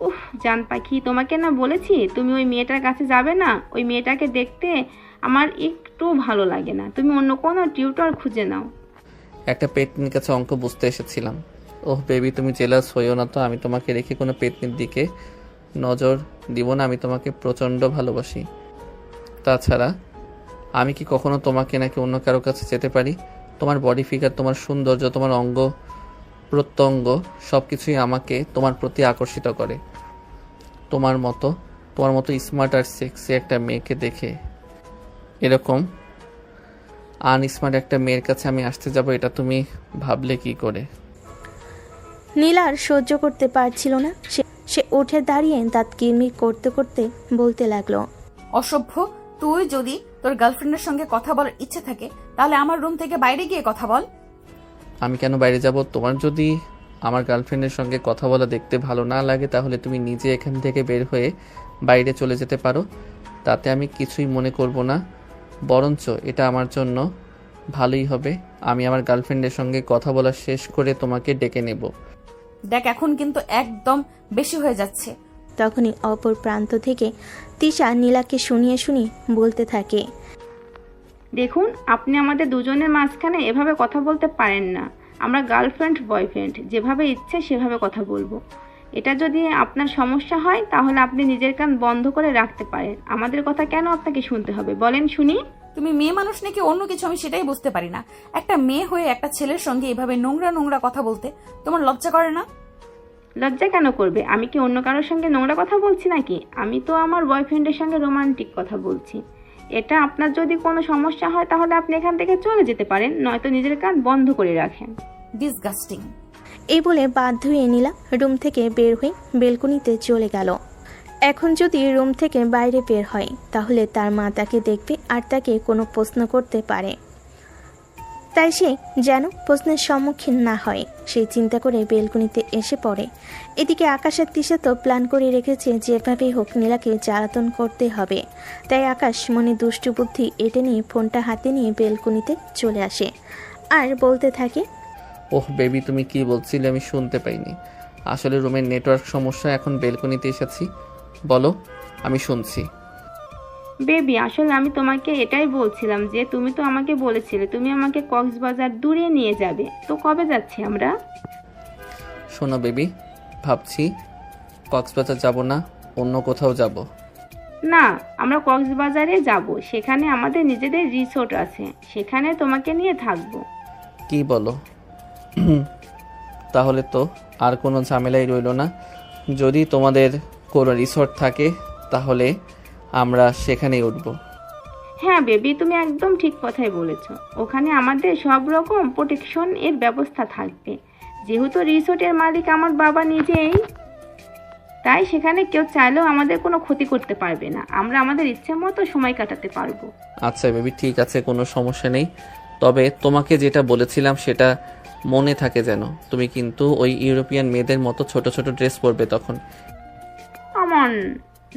উফ জান পাখি, তোমাকে না বলেছি তুমি ওই মেয়েটার কাছে যাবে না। ওই মেয়েটাকে দেখতে আমার একটু ভালো লাগে না। তুমি অন্য কোনো টিউটর খুঁজে নাও। একটা পেতনির কাছে অঙ্ক বুঝতে এসেছিলাম। ওহ বেবি, তুমি জেলাস হইও না তো। আমি তোমাকে রেখে কোনো পেতনির দিকে নজর দিব না। আমি তোমাকে প্রচণ্ড ভালোবাসি। তাছাড়া আমি কি কখনো তোমাকে নাকি অন্য কারো কাছে যেতে পারি? তোমার বডি ফিগার, তোমার সৌন্দর্য, তোমার অঙ্গ প্রত্যঙ্গ সব কিছুই আমাকে তোমার প্রতি আকর্ষিত করে। তোমার মতো স্মার্ট আর সেক্সি একটা মেয়েকে দেখে এরকম আনস্মার্ট একটা মেয়ের কাছে আমি আসতে যাব, এটা তুমি ভাবলে কি করে? নীলার সহ্য করতে পারছিল না। সে উঠে দাঁড়িয়ে দাঁত কিরমির করতে করতে বলতে লাগলো, অসভ্য, তুই যদি তোর গার্লফ্রেন্ডের সঙ্গে কথা বলার ইচ্ছে থাকে তাহলে আমার রুম থেকে বাইরে গিয়ে কথা বল। আমি কেন বাইরে যাব? তোমার যদি আমার গার্লফ্রেন্ডের সঙ্গে কথা বলা দেখতে ভালো না লাগে, তাহলে তুমি নিজে এখান থেকে বের হয়ে বাইরে চলে যেতে পারো। তাতে আমি কিছুই মনে করব না। বরঞ্চ এটা আমার জন্য ভালোই হবে। আমি আমার গার্লফ্রেন্ডের সঙ্গে কথা বলা শেষ করে তোমাকে ডেকে নেব। দেখ, এখন কিন্তু একদম বেশি হয়ে যাচ্ছে। তখনই অপর প্রান্ত থেকে তিশা নীলাকে শুনিয়ে বলতে থাকে, দেখুন, আপনি আমাদের দুজনের মাঝখানে এভাবে কথা বলতে পারেন না। আমরা গার্লফ্রেন্ড বয়ফ্রেন্ড, যেভাবে ইচ্ছে সেভাবে কথা বলবো। এটা যদি আপনার সমস্যা হয় তাহলে আপনি নিজের কান বন্ধ করে রাখতে পারেন। আমাদের কথা কেন আপনাকে শুনতে হবে বলেন শুনি? তুমি মেয়ে মানুষ নাকি অন্য কিছু আমি সেটাই বুঝতে পারি না। একটা মেয়ে হয়ে একটা ছেলের সঙ্গে এভাবে নোংরা নোংরা কথা বলতে তোমার লজ্জা করে না? লজ্জা কেন করবে? আমি কি অন্য কারোর সঙ্গে নোংরা কথা বলছি নাকি? আমি তো আমার বয়ফ্রেন্ডের সঙ্গে রোমান্টিক কথা বলছি। এটা আপনার যদি কোনো সমস্যা হয় তাহলে আপনি এখান থেকে চলে যেতে পারেন, নয়তো নিজের কান বন্ধ করে রাখেন। ডিসগাস্টিং। এই বলে বাধ্য হয়ে নীলা রুম থেকে বের হয়ে বেলকনিতে চলে গেল। এখন যদি রুম থেকে বাইরে বের হয় তাহলে তার মা তাকে দেখবে আর তাকে কোনো প্রশ্ন করতে পারে। তাই সে যেন প্রশ্নের সম্মুখীন না হয় সেই চিন্তা করে বেলকনিতে এসে পড়ে। এদিকে আকাশের তিশা তো প্ল্যান করে রেখেছে যেভাবেই হোক নীলাকে জ্বালাতন করতে হবে। তাই আকাশ মনে দুষ্টু বুদ্ধি এঁটে নিয়ে ফোনটা হাতে নিয়ে বেলকনিতে চলে আসে আর বলতে থাকে, ওহ বেবি, তুমি কি বলছিলে আমি শুনতে পাইনি। আসলে রুমের নেটওয়ার্ক সমস্যা, এখন বেলকনিতে এসেছি। বলো, আমি শুনছি। বেবি, আসলে আমি তোমাকে এটাই বলছিলাম যে তুমি তো আমাকে বলেছিলে তুমি আমাকে কক্সবাজার দূরে নিয়ে যাবে। তো কবে যাচ্ছি আমরা? শোনো বেবি, ভাবছি কক্সবাজার যাব না, অন্য কোথাও যাব। না, আমরা কক্সবাজারে যাব। সেখানে আমাদের নিজেদের রিসোর্ট আছে, সেখানে তোমাকে নিয়ে থাকবো। কি বলো? তাহলে তো আর কোনো ঝামেলাই রইল না। যদি তোমাদের কোনো রিসোর্ট থাকে তাহলে আমরা সেখানেই উঠব। হ্যাঁ বেবি, তুমি একদম ঠিক কথাই বলেছ। ওখানে আমাদের সব রকম প্রোটেকশন এর ব্যবস্থা থাকবে। যেহেতু রিসোর্টের মালিক আমার বাবা নিজেই, তাই সেখানে কেউ চাইলেও আমাদের কোনো ক্ষতি করতে পারবে না। আমরা আমাদের ইচ্ছে মতো সময় কাটাতে পারবো। আচ্ছা বেবি, ঠিক আছে, কোনো সমস্যা নেই। তবে তোমাকে যেটা বলেছিলাম সেটা মনে থাকে যেন। তুমি কিন্তু ওই ইউরোপিয়ান মেয়েদের মতো ছোট ছোট ড্রেস পরবে তখন। অমন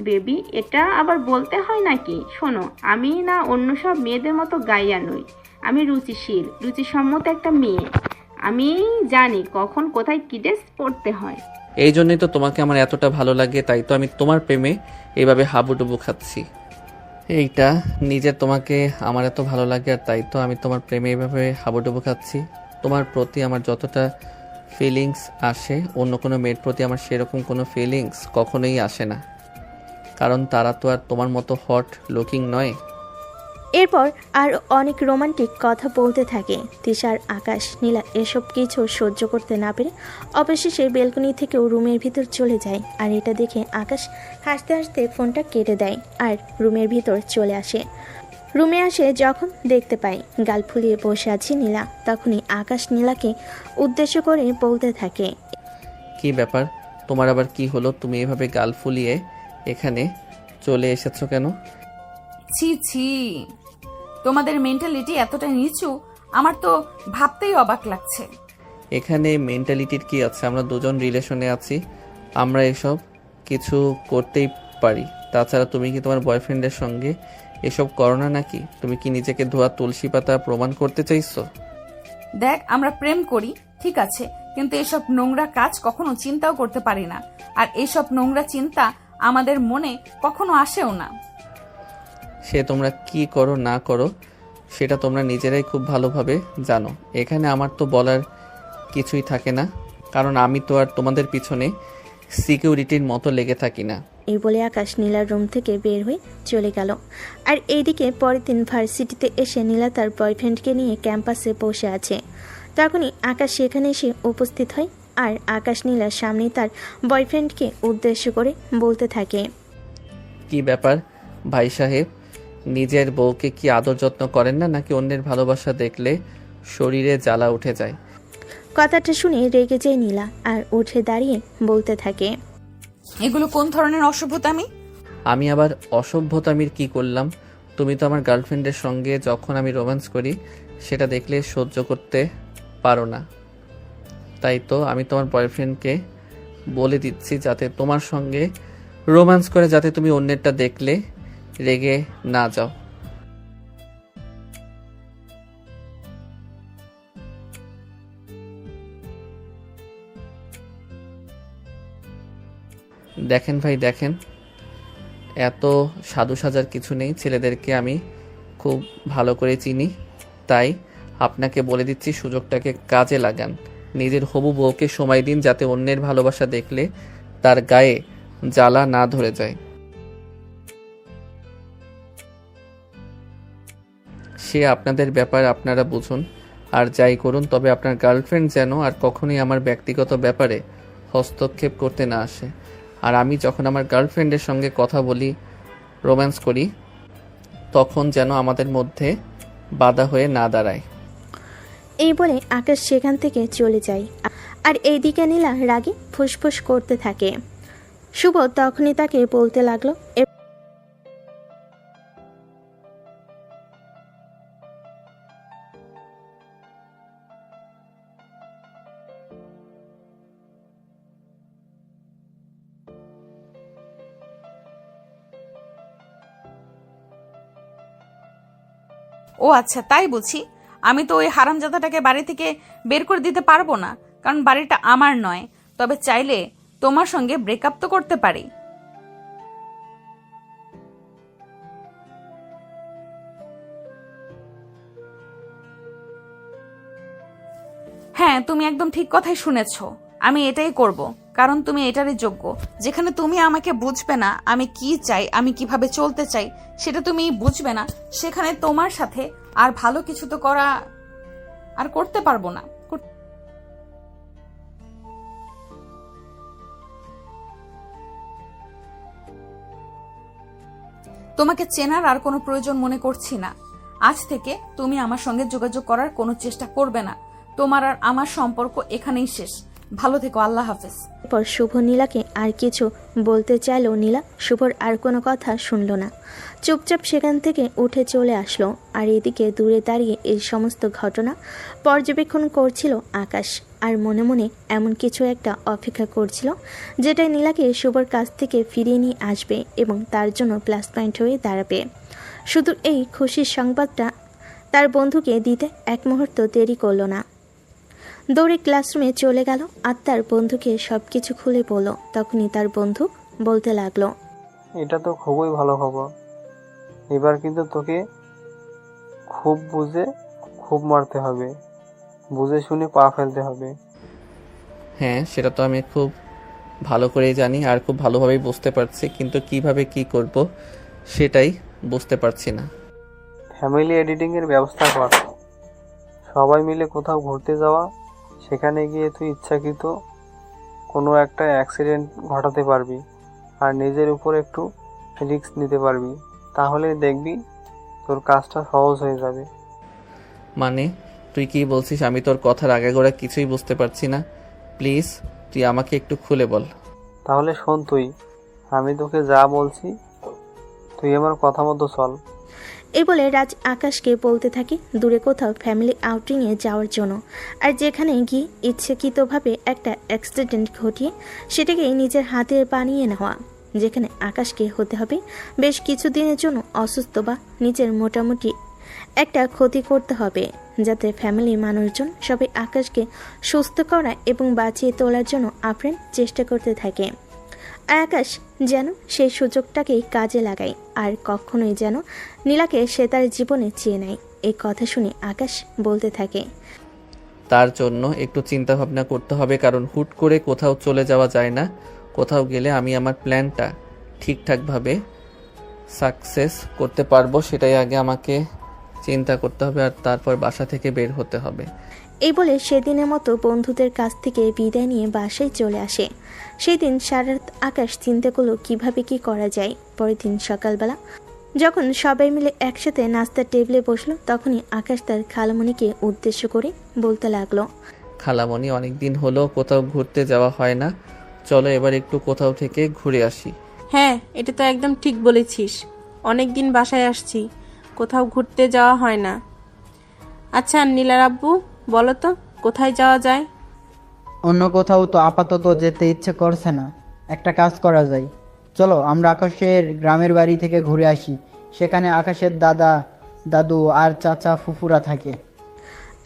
বেবি, এটা আবার বলতে হয় নাকি? শোনো, আমি না অন্য সব মেয়েদের মতো গাইয়া নই। আমি রুচিশীল, রুচিসম্মত একটা মেয়ে। আমি জানি কখন কোথায় কি ড্রেস পরতে হয়। এই জন্যই তো তোমাকে আমার এতটা ভালো লাগে, তাই তো আমি তোমার প্রেমে এইভাবে হাবুডুবু খাচ্ছি। এইটা নিজের তোমাকে আমার এত ভালো লাগে, আর তাই তো আমি তোমার প্রেমে এইভাবে হাবুডুবু খাচ্ছি। তোমার প্রতি আমার যতটা ফিলিংস আসে, অন্য কোনো মেয়ের প্রতি আমার সেরকম কোনো ফিলিংস কখনোই আসে না, কারণ তারা তো আর তোমার মতো হট লুকিং নয়। এরপর আর অনেক রোমান্টিক কথা বলতে থাকে তিশার আকাশ। নীলা এসব কিছু সহ্য করতে না পেরে অবশেষে বেলকনি থেকেও রুমের ভিতর চলে যায়। আর এটা দেখে আকাশ হাসতে হাসতে ফোনটা কেটে দেয় আর রুমের ভিতর চলে আসে। রুমে আসে যখন দেখতে পায় গাল ফুলিয়ে বসে আছে নীলা, তখনই আকাশ নীলাকে উদ্দেশ্য করে বলতে থাকে, কি ব্যাপার, তোমার আবার কি হলো? তুমি এভাবে গাল ফুলিয়ে এখানে চলে এসেছো কেন? ছি ছি, তোমাদের মেন্টালিটি এতটা নিচু, আমার তো ভাবতেই অবাক লাগছে। এখানে মেন্টালিটির কি আছে? আমরা দুজন রিলেশনে আছি, আমরা এসব কিছু করতেই পারি। তাছাড়া তুমি কি তোমার বয়ফ্রেন্ডের সঙ্গে এসব করো না নাকি? তুমি কি নিজেকে ধোয়া তুলসী পাতা প্রমাণ করতে চাইছো? দেখ, আমরা প্রেম করি ঠিক আছে, কিন্তু এসব নোংরা কাজ কখনো চিন্তাও করতে পারি না। আর এসব নোংরা চিন্তা আমাদের মনে কখনো আসেও না। সে তোমরা কি করো না করো সেটা তোমরা নিজেরাই খুব ভালোভাবে জানো। এখানে আমার তো বলার কিছুই থাকে না, কারণ আমি তো আর তোমাদের পিছনে সিকিউরিটির মতো লেগে থাকি না। এই বলে আকাশ নীলার রুম থেকে বের হয়ে চলে গেল। আর এইদিকে পরের দিন ভার্সিটিতে এসে নীলা তার বয়ফ্রেন্ডকে নিয়ে ক্যাম্পাসে বসে আছে। তখনই আকাশ সেখানে এসে উপস্থিত হয় আর আকাশ নীলার সামনে তার বয়ফ্রেন্ডকে উদ্দেশ্য করে বলতে থাকে, কি ব্যাপার ভাই সাহেব, নিজের বউকে কি আদর যত্ন করেন না, নাকি অন্যের ভালোবাসা দেখলে শরীরে জ্বালা উঠে যায়? কথাটা শুনে রেগে যায় নীলা আর উঠে দাঁড়িয়ে বলতে থাকে, এগুলো কোন ধরনের অসভ্যতামি? আমি আবার অসভ্যতামির কি করলাম? তুমি তো আমার গার্লফ্রেন্ডের সঙ্গে যখন আমি রোম্যান্স করি সেটা দেখলে সহ্য করতে পারো না। তাই তো আমি তোমার বয়ফ্রেন্ডকে বলে দিচ্ছি যাতে তোমার সঙ্গে রোম্যান্স করে, যাতে তুমি অন্যেরটা দেখলে রেগে না যাও। দেখেন ভাই দেখেন, এত সাধু সাজার কিছু নেই। ছেলেদেরকে আমি খুব ভালো করে চিনি, তাই আপনাকে বলে দিচ্ছি সুযোগটাকে কাজে লাগান। নিজের হবু বউকে সময় দিন, যাতে অন্যের ভালোবাসা দেখলে তার গায়ে জ্বালা না ধরে যায়। সে আপনাদের ব্যাপার, আপনারা বুঝুন আর যাই করুন, তবে আপনার গার্লফ্রেন্ড যেন আর কখনোই আমার ব্যক্তিগত ব্যাপারে হস্তক্ষেপ করতে না আসে। আর আমি যখন আমার গার্লফ্রেন্ডের সঙ্গে কথা বলি, রোম্যান্স করি, তখন যেন আমাদের মধ্যে বাধা হয়ে না দাঁড়ায়। এই বলে আকাশ সেখান থেকে চলে যায়। আর এইদিকে নীলা রাগে ফুসফুস করতে থাকে। শুভ তখনই তাকে বলতে লাগলো, ও আচ্ছা, তাই বুঝি। আমি তো ওই হারামজাদাটাকে বাড়ি থেকে বের করে দিতে পারবো না, কারণ বাড়িটা আমার নয়। তবে চাইলে তোমার সঙ্গে ব্রেকআপ তো করতে পারি। হ্যাঁ, তুমি একদম ঠিক কথাই শুনেছ। আমি এটাই করব, কারণ তুমি এটারই যোগ্য। যেখানে তুমি আমাকে বুঝবে না আমি কি চাই, আমি কিভাবে চলতে চাই সেটা তুমি বুঝবে না, সেখানে তোমার সাথে আর ভালো কিছু তো করা আর করতে পারবো না। তোমাকে চেনার আর কোনো প্রয়োজন মনে করছি না। আজ থেকে তুমি আমার সঙ্গে যোগাযোগ করার কোনো চেষ্টা করবে না। তোমার আর আমার সম্পর্ক এখানেই শেষ। ভালো থেকো, আল্লাহ হাফেজ। এরপর শুভ নীলাকে আর কিছু বলতে চাইলেও নীলা শুভর আর কোনো কথা শুনল না। চুপচাপ সেখান থেকে উঠে চলে আসলো। আর এদিকে দূরে দাঁড়িয়ে এই সমস্ত ঘটনা পর্যবেক্ষণ করছিল আকাশ, আর মনে মনে এমন কিছু একটা অপেক্ষা করছিল যেটা নীলাকে শুভর কাছ থেকে ফিরিয়ে নিয়ে আসবে এবং তার জন্য প্লাস পয়েন্ট হয়ে দাঁড়াবে। শুধু এই খুশির সংবাদটা তার বন্ধুকে দিতে এক মুহূর্ত দেরি করল না। দৌড়ে ক্লাসরুমে চলে গেল আর তার বন্ধুকে সবকিছু খুলে বলল। তখনই তার বন্ধু বলতে লাগলো, এটা তো খুবই ভালো খবর। এবার কিন্তু তোকে খুব মারতে হবে, বুঝে শুনে পা ফেলতে হবে। হ্যাঁ, সেটা তো আমি খুব ভালো করেই জানি আর খুব ভালোভাবেই বুঝতে পারছি, কিন্তু কিভাবে কি করব সেটাই বুঝতে পারছি না। ফ্যামিলি এডিটিংয়ের ব্যবস্থা কর। সবাই মিলে কোথাও ঘুরতে যাওয়া, সেখানে গিয়ে তুই ইচ্ছাকৃত কোনো একটা অ্যাক্সিডেন্ট ঘটাতে পারবি আর নিজের উপর একটু রিস্ক নিতে পারবি। তাহলে দেখবি তোর কাজটা সহজ হয়ে যাবে। মানে তুই কি বলছিস? আমি তোর কথার আগাগোড়া কিছুই বুঝতে পারছি না। প্লিজ তুই আমাকে একটু খুলে বল। তাহলে শোন, আমি তোকে যা বলছি তুই আমার কথা মতো চল। এই বলে রাজ আকাশকে বলতে থাকে দূরে কোথাও ফ্যামিলি আউটিংয়ে যাওয়ার জন্য। আর যেখানে গিয়ে ইচ্ছাকৃতভাবে একটা অ্যাক্সিডেন্ট ঘটিয়ে সেটাকে নিজের হাতে বানিয়ে নেওয়া, যেখানে আকাশকে হতে হবে বেশ কিছুদিনের জন্য অসুস্থ বা নিজের মোটামুটি একটা ক্ষতি করতে হবে, যাতে ফ্যামিলির মানুষজন সবাই আকাশকে সুস্থ করা এবং বাঁচিয়ে তোলার জন্য আপ্রাণ চেষ্টা করতে থাকে। আর আকাশ যেন সেই সুযোগটাকেই কাজে লাগায় আর কখনোই যেন নীলাকে সে তার জীবনে চেয়ে নেয়। এই কথা শুনে আকাশ বলতে থাকে, তার জন্য একটু চিন্তা ভাবনা করতে হবে, কারণ হুট করে কোথাও চলে যাওয়া যায় না। কোথাও গেলে আমি আমার প্ল্যানটা ঠিকঠাকভাবে সাকসেস করতে পারবো, সেটাই আগে আমাকে চিন্তা করতে হবে আর তারপর বাসা থেকে বের হতে হবে। এই বলে সেদিনের মতো বন্ধুদের কাছ থেকে বিদায় নিয়ে বাসায় চলে আসে। সেই দিন সারা রাত আকাশ চিন্তা করলো কিভাবে কি করা যায়। পরের দিন সকালবেলা যখন সবাই মিলে একসাথে নাস্তার টেবিলে বসলো, তখনই আকাশ তার খালামণিকে উদ্দেশ্য করে বলতে লাগলো, খালামণি, অনেক দিন হলো কোথাও ঘুরতে যাওয়া হয় না, চলো এবার একটু কোথাও থেকে ঘুরে আসি। হ্যাঁ, এটা তো একদম ঠিক বলেছিস। অনেক দিন বাসায় আসছি, কোথাও ঘুরতে যাওয়া হয় না। আচ্ছা নীলার আব্বু, বলো তো কোথায় যাওয়া যায়? অন্য কোথাও তো আপাতত যেতে ইচ্ছে করছে না। একটা কাজ করা যায়, চলো আমরা আকাশের গ্রামের বাড়ি থেকে ঘুরে আসি। সেখানে আকাশের দাদা দাদু আর চাচা ফুফুরা থাকে।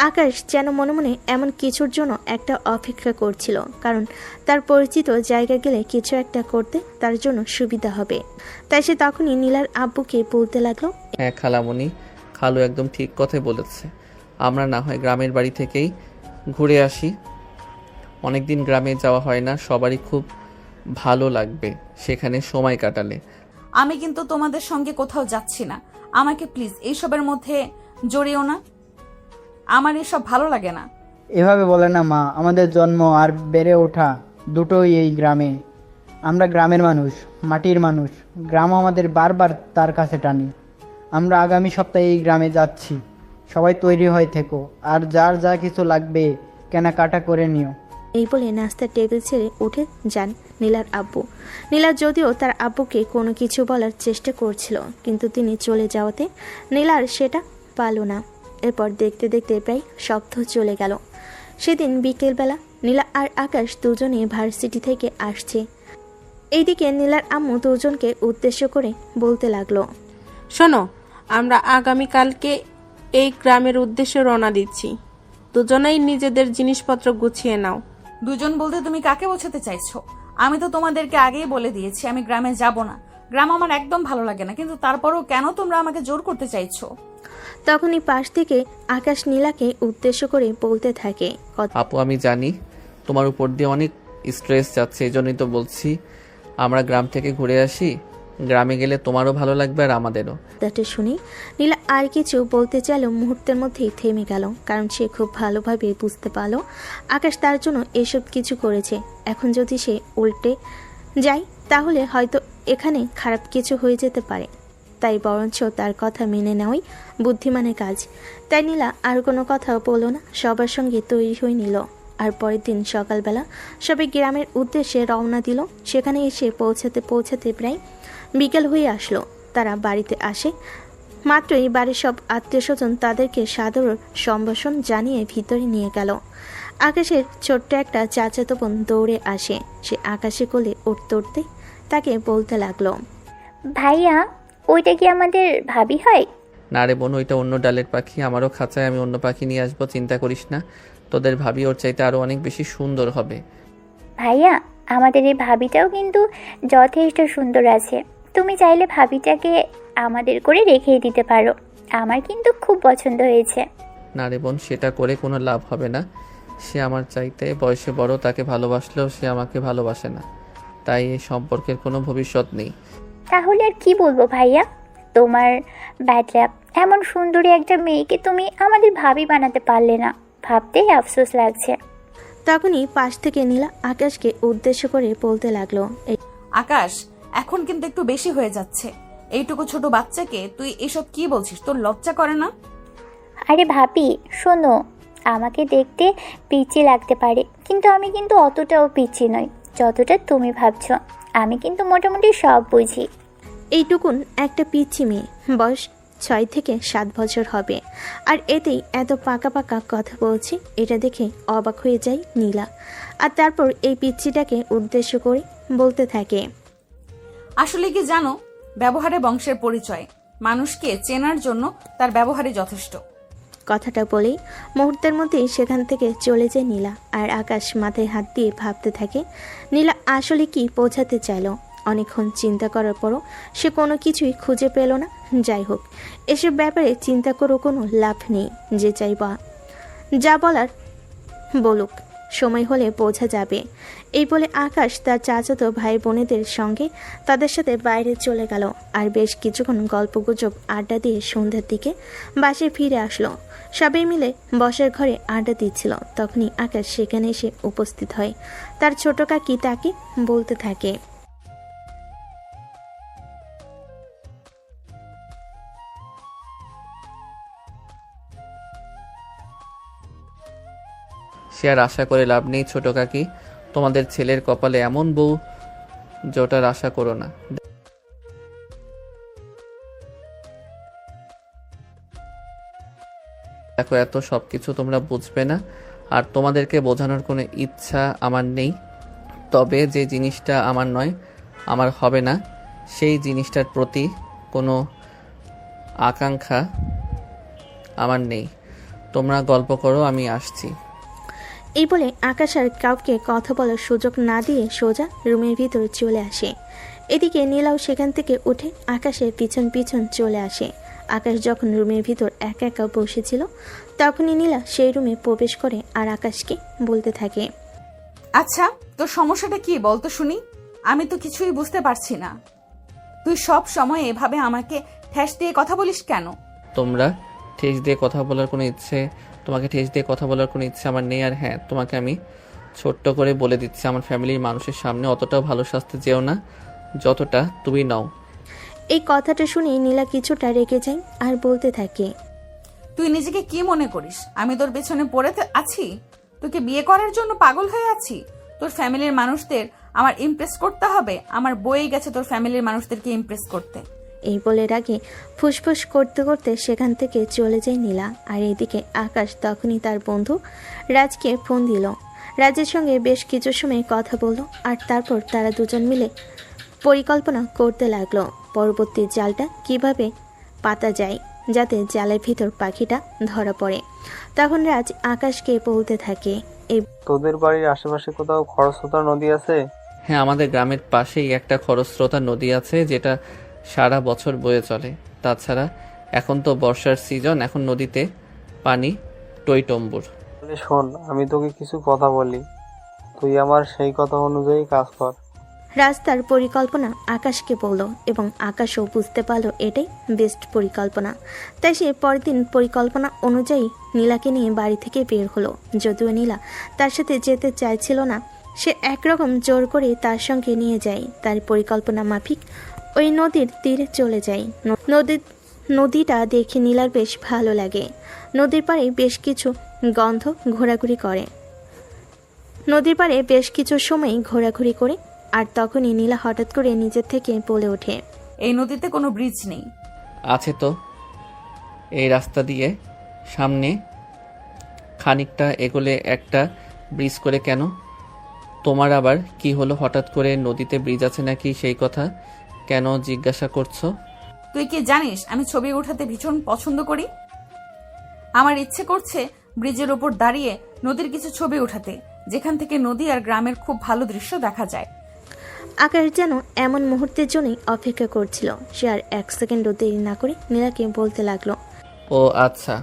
আকাশ যেন মনে মনে এমন কিছুর জন্য একটা অপেক্ষা করছিল, কারণ তার পরিচিত জায়গা গেলে কিছু একটা করতে তার জন্য সুবিধা হবে। তাই সে তখনই নীলার আব্বুকে বলতে লাগলো, হ্যাঁ খালামণি, খালু একদম ঠিক কথাই বলেছে। আমরা না হয় গ্রামের বাড়ি থেকেই ঘুরে আসি। অনেকদিন গ্রামে যাওয়া হয় না, সবারই খুব ভালো লাগবে সেখানে সময় কাটালে। আমি কিন্তু তোমাদের সঙ্গে কোথাও যাচ্ছি না। আমাকে প্লিজ এইসবের মধ্যে জড়িও না, আমার এসব ভালো লাগে না। এভাবে বলে না মা, আমাদের জন্ম আর বেড়ে ওঠা দুটোই এই গ্রামে। আমরা গ্রামের মানুষ, মাটির মানুষ। গ্রাম আমাদের বারবার তার কাছে টানি। আমরা আগামী সপ্তাহে এই গ্রামে যাচ্ছি। সবাই তৈরি হয়ে থেকো, আর যার যা কিছু লাগবে কেনাকাটা করে নিও। এই বলে নাস্তার টেবিল ছেড়ে উঠে যান নীলার আব্বু। নীলা যদিও তার আব্বুকে কোনো কিছু বলার চেষ্টা করছিল, কিন্তু তিনি চলে যাওয়াতে নীলার সেটা পারল না। এরপর দেখতে দেখতে প্রায় সপ্তাহ চলে গেল। সেদিন বিকেলবেলা নীলা আর আকাশ দুজনে ভার্সিটি থেকে আসছে। এইদিকে নীলার আম্মু দুজনকে উদ্দেশ্য করে বলতে লাগলো, শোনো, আমরা আগামীকালকে এই গ্রামের উদ্দেশ্যে রওনা দিচ্ছি। দুজনেই নিজেদের জিনিসপত্র গুছিয়ে নাও। দুজন বলতে তুমি কাকে বোঝাতে চাইছো? আমি তো তোমাদেরকে আগেই বলে দিয়েছি আমি গ্রামে যাব না। গ্রাম আমার একদম ভালো লাগে না, কিন্তু তারপরও কেন তোমরা আমাকে জোর করতে চাইছো? তখনই পাশ থেকে আকাশ নীলাকে উদ্দেশ্য করে বলতে থাকে, আপু, আমি জানি তোমার উপর দিয়ে অনেক স্ট্রেস যাচ্ছে, এই জন্যই তো বলছি আমরা গ্রাম থেকে ঘুরে আসি। গ্রামে গেলে তোমারও ভালো লাগবে আর আমাদেরও। কথাটা শুনে নীলা আর কিছু বলতে চাইলেও মুহূর্তের মধ্যেই থেমে গেল, কারণ সে খুব ভালোভাবে বুঝতে পারল আকাশ তার জন্য এসব কিছু করেছে। এখন যদি সে উল্টে যায় তাহলে হয়তো এখানে খারাপ কিছু হয়ে যেতে পারে, তাই বরঞ্চ তার কথা মেনে নেওয়াই বুদ্ধিমানের কাজ। তাই নীলা আর কোনো কথা বলল না, সবার সঙ্গে তৈরি হয়ে নিল। আর পরের দিন সকালবেলা সবাই গ্রামের উদ্দেশ্যে রওনা দিল। সেখানে এসে পৌঁছাতে প্রায় বিকেল হয়ে আসলো। তারা বাড়িতে আসে মাত্রই বাড়ির সব আত্মীয় স্বজন তাদেরকে সাদর সম্ভাষণ জানিয়ে ভিতরে নিয়ে গেল। আকাশের ছোট্ট একটা চাচাতো বোন দৌড়ে আসে। সে আকাশে কোলে উঠতে উঠতে তাকে বলতে লাগলো, ভাইয়া, ওইটা কি আমাদের ভাবি হয়? না রে বোন, ওইটা অন্য ডালের পাখি। আমারও খাঁচায় আমি অন্য পাখি নিয়ে আসবো, চিন্তা করিস না। তোদের ভাবি ওর চাইতে আরো অনেক বেশি সুন্দর হবে। ভাইয়া, আমাদের এই ভাবিটাও কিন্তু যথেষ্ট সুন্দর আছে। তুমি চাইলে ভাবিটাকে আমাদের করে রেখেই দিতে পারো। আমার কিন্তু খুব পছন্দ হয়েছে। না রে বোন, সেটা করে কোনো লাভ হবে না। সে আমার চাইতে বয়সে বড়, তাকে ভালোবাসলেও সে আমাকে ভালোবাসে না, তাই এই সম্পর্কের কোনো ভবিষ্যৎ নেই। তাহলে আর কি বলবো ভাইয়া, তোমার ব্যাড ল্যাপ। এমন সুন্দরী একটা মেয়েকে তুমি আমাদের ভাবি বানাতে পারলে না, ভাবতেই আফসোস লাগছে। তখনই পাশ থেকে নীলা আকাশকে উদ্দেশ্য করে বলতে লাগলো, আকাশ, এখন কিন্তু একটু বেশি হয়ে যাচ্ছে। এইটুকু ছোট বাচ্চাকে তুই এসব কি বলছিস? তোর লজ্জা করে না? আরে ভাবি শোনো, আমাকে দেখতে পিচ্চি লাগতে পারে, কিন্তু আমি কিন্তু অতটাও পিচ্চি নই যতটা তুমি ভাবছো। আমি কিন্তু মোটামুটি সব বুঝি। এইটুকুন একটা পিচ্ছি মেয়ে, বয়স 6 থেকে 7 বছর হবে, আর এতেই এত পাকা পাকা কথা বলছে। এটা দেখে অবাক হয়ে যায় নীলা। আর তারপর এই পিচ্ছিটাকে উদ্দেশ্য করে বলতে থাকে, আসলে কি জানো, ব্যবহারে বংশের পরিচয়। মানুষকে চেনার জন্য তার ব্যবহারই যথেষ্ট। কথাটা বলেই মুহূর্তের মধ্যেই সেখান থেকে চলে যায় নীলা। আর আকাশ মাথায় হাত দিয়ে ভাবতে থাকে নীলা আসলে কি বোঝাতে চাইল। অনেকক্ষণ চিন্তা করার পরও সে কোনো কিছুই খুঁজে পেল না। যাই হোক, এসব ব্যাপারে চিন্তা করেও কোনো লাভ নেই। যে চাইবা যা বলার বলুক, সময় হলে বোঝা যাবে। এই বলে আকাশ তার চাচাতো ভাই বোনেদের সঙ্গে তাদের সাথে বাইরে চলে গেল। আর বেশ কিছুক্ষণ গল্পগুজব আড্ডা দিয়ে সন্ধ্যার দিকে বাসায় ফিরে আসলো। সবাই মিলে বসার ঘরে আড্ডা দিচ্ছিল। তখনই আকাশ সেখানে এসে উপস্থিত হয়। তার ছোট কাকি তাকে বলতে থাকে, সে আর আশা করে লাভ নেই ছোট কাকি। তোমাদের ছেলের কপালে এমন বউ জোটার আশা করো না। দেখো, এত সবকিছু তোমরা বুঝবে না, আর তোমাদেরকে বোঝানোর কোনো ইচ্ছা আমার নেই। তবে যে জিনিসটা আমার নয়, আমার হবে না, সেই জিনিসটার প্রতি কোনো আকাঙ্ক্ষা আমার নেই। তোমরা গল্প করো, আমি আসছি। এই বলে আকাশ আর কাউকে কথা বলার সুযোগ না দিয়ে সোজা রুমের ভিতরে চলে আসে। এদিকে নীলাও সেখান থেকে উঠে আকাশের পিছন পিছন চলে আসে। আকাশ যখন রুমের ভিতর একা একা বসেছিল, তখনই নীলা সেই রুমে প্রবেশ করে আর আকাশকে বলতে থাকে, আচ্ছা, তোর সমস্যাটা কি বলতো শুনি? আমি তো কিছুই বুঝতে পারছি না। তুই সব সময় এভাবে আমাকে ঠেস দিয়ে কথা বলিস কেন? তোমাকে ঠেস দিয়ে কথা বলার কোনো ইচ্ছে আমার নেই। আর হ্যাঁ, তোমাকে আমি ছোট্ট করে বলে দিচ্ছি, আমার ফ্যামিলির মানুষের সামনে অতটাও ভালো সাজতে যেও না যতটা তুমি নাও। এই কথাটা শুনে নীলা কিছুটা রেগে যায় আর বলতে থাকে, তুই নিজেকে কি মনে করিস? আমি তোর পেছনে পড়ে আছি? তোকে বিয়ে করার জন্য পাগল হয়ে আছি? তোর ফ্যামিলির মানুষদের আমার ইমপ্রেস করতে হবে? আমার বই গেছে তোর ফ্যামিলির মানুষদেরকে ইমপ্রেস করতে। এই বলে রাগে ফুসফুস করতে করতে সেখান থেকে চলে যায় নীলা। আর এদিকে আকাশ তখনই তার বন্ধু রাজকে ফোন দিল। রাজের সঙ্গে বেশ কিছু সময় কথা বলল, আর তারপর তারা দুজন মিলে পরিকল্পনা করতে লাগলো পরবর্তী জালটা কিভাবে পাতা যায়, যাতে জালের ভিতর পাখিটা ধরা পড়ে। তখন রাজ আকাশকে বলতে থাকে, তোদের বাড়ির আশেপাশে কোথাও খরস্রোতা নদী আছে? হ্যাঁ, আমাদের গ্রামের পাশেই একটা খরস্রোতা নদী আছে, যেটা সারা বছর বয়ে চলে। তাছাড়া এখন তো বর্ষার সিজন, এখন নদীতে পানি টইটম্বুর। শোন, আমি তোকে কিছু কথা বলি। তুই আমার সেই কথা অনুযায়ী কাজ কর। রাস্তার পরিকল্পনা আকাশকে বলল এবং আকাশও বুঝতে পারল এটাই বেস্ট পরিকল্পনা। তাই সে পরের দিন পরিকল্পনা অনুযায়ী নীলাকে নিয়ে বাড়ি থেকে বের হলো। যদিও নীলা তার সাথে যেতে চাইছিল না, সে একরকম জোর করে তার সঙ্গে নিয়ে যায়। তার পরিকল্পনা মাফিক ওই নদীর তীরে চলে যায়। নদীটা দেখে নীলার বেশ ভালো লাগে। নদীর পাড়ে বেশ কিছু গন্ধ ঘোরাঘুরি করে, নদীর পাড়ে বেশ কিছু সময় ঘোরাঘুরি করে, আর তখনই নীলা হঠাৎ করে নিজের থেকে বলে ওঠে, এই নদীতে কোনো ব্রিজ নেই। আছে তো, এই রাস্তা দিয়ে সামনে খানিকটা এগোলে একটা ব্রিজ করে। কেন, তোমার আবার কি হলো? হঠাৎ করে নদীতে ব্রিজ আছে নাকি সেই কথা কেন জিজ্ঞাসা করছো? তুই কি জানিস আমি ছবি ওঠাতে ভীষণ পছন্দ করি? আমার ইচ্ছে করছে ব্রিজের ওপর দাঁড়িয়ে নদীর কিছু ছবি ওঠাতে, যেখান থেকে নদী আর গ্রামের খুব ভালো দৃশ্য দেখা যায়। আকাশ যেন এমন মুহূর্তের জন্যই অপেক্ষা করছিল। সে আর এক সেকেন্ডও দেরি না করে নীলাকে বলতে লাগলো, ও আচ্ছা,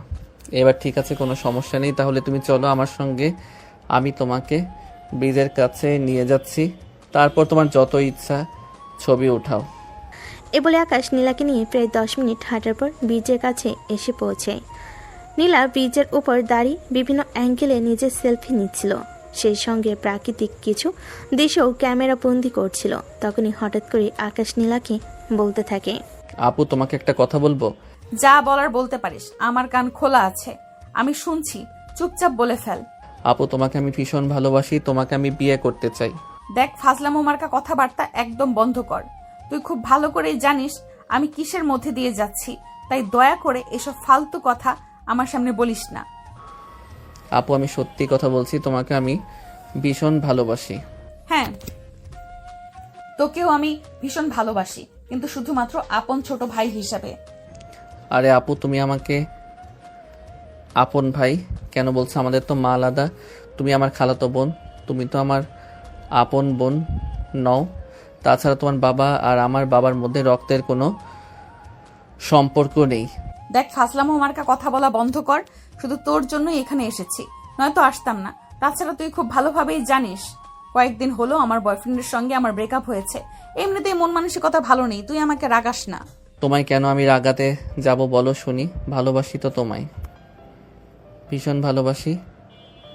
এবার ঠিক আছে, কোনো সমস্যা নেই। তাহলে তুমি চলো আমার সঙ্গে, আমি তোমাকে ব্রিজের কাছে নিয়ে যাচ্ছি, তারপর তোমার যত ইচ্ছা ছবি উঠাও। এ বলে আকাশ নীলাকে নিয়ে প্রায় 10 মিনিট হাঁটার পর ব্রিজের কাছে এসে পৌঁছায়। নীলা ব্রিজের উপর দাঁড়িয়ে বিভিন্ন অ্যাঙ্গেলে নিজের সেলফি নিচ্ছিল, সেই সঙ্গে প্রাকৃতিক কিছু দৃশ্যও ক্যামেরা বন্দি করছিল। তখনই হঠাৎ করে আকাশ নীলাকে বলতে থাকে, আপু, তোমাকে একটা কথা বলবো। যা বলার বলতে পারিস, আমার কান খোলা আছে, আমি শুনছি, চুপচাপ বলে ফেল। আপু, তোমাকে আমি ভীষণ ভালোবাসি, তোমাকে আমি বিয়ে করতে চাই। দেখ, ফাজলামো মার্কা কথাবার্তা একদম বন্ধ কর। তুই খুব ভালো করেই জানিস আমি কিসের মধ্যে দিয়ে যাচ্ছি, তাই দয়া করে এসব ফালতু কথা আমার সামনে বলিস না। আপু, আমি সত্যি কথা বলছি, তোমাকে আমি ভীষণ ভালোবাসি। হ্যাঁ, তোকেও আমি ভীষণ ভালোবাসি, কিন্তু শুধুমাত্র আপন ছোট ভাই হিসাবে। আরে আপু, তুমি আমাকে আপন ভাই কেন বলছো? আমাদের তো মা আলাদা, তুমি আমার খালাতো বোন, তুমি তো আমার আপন বোন নও। তাছাড়া তোমার বাবা আর আমার বাবার মধ্যে রক্তের কোনো সম্পর্ক নেই। দেখ, ফাজলামো মার্কা কথা বলা বন্ধ কর, শুধু তোর জন্যই এখানে এসেছি, নয়তো আসতাম না। তাছাড়া তুই খুব ভালোভাবেই জানিস কয়েকদিন হলো আমার বয়ফ্রেন্ডের সঙ্গে আমার ব্রেকআপ হয়েছে। এমনিতেই মন মানসিকতা ভালো নেই, তুই আমাকে রাগাস না। তোমায় কেন আমি রাগাতে যাব বলো শুনি? ভালোবাসি তো তোমায়, ভীষণ ভালোবাসি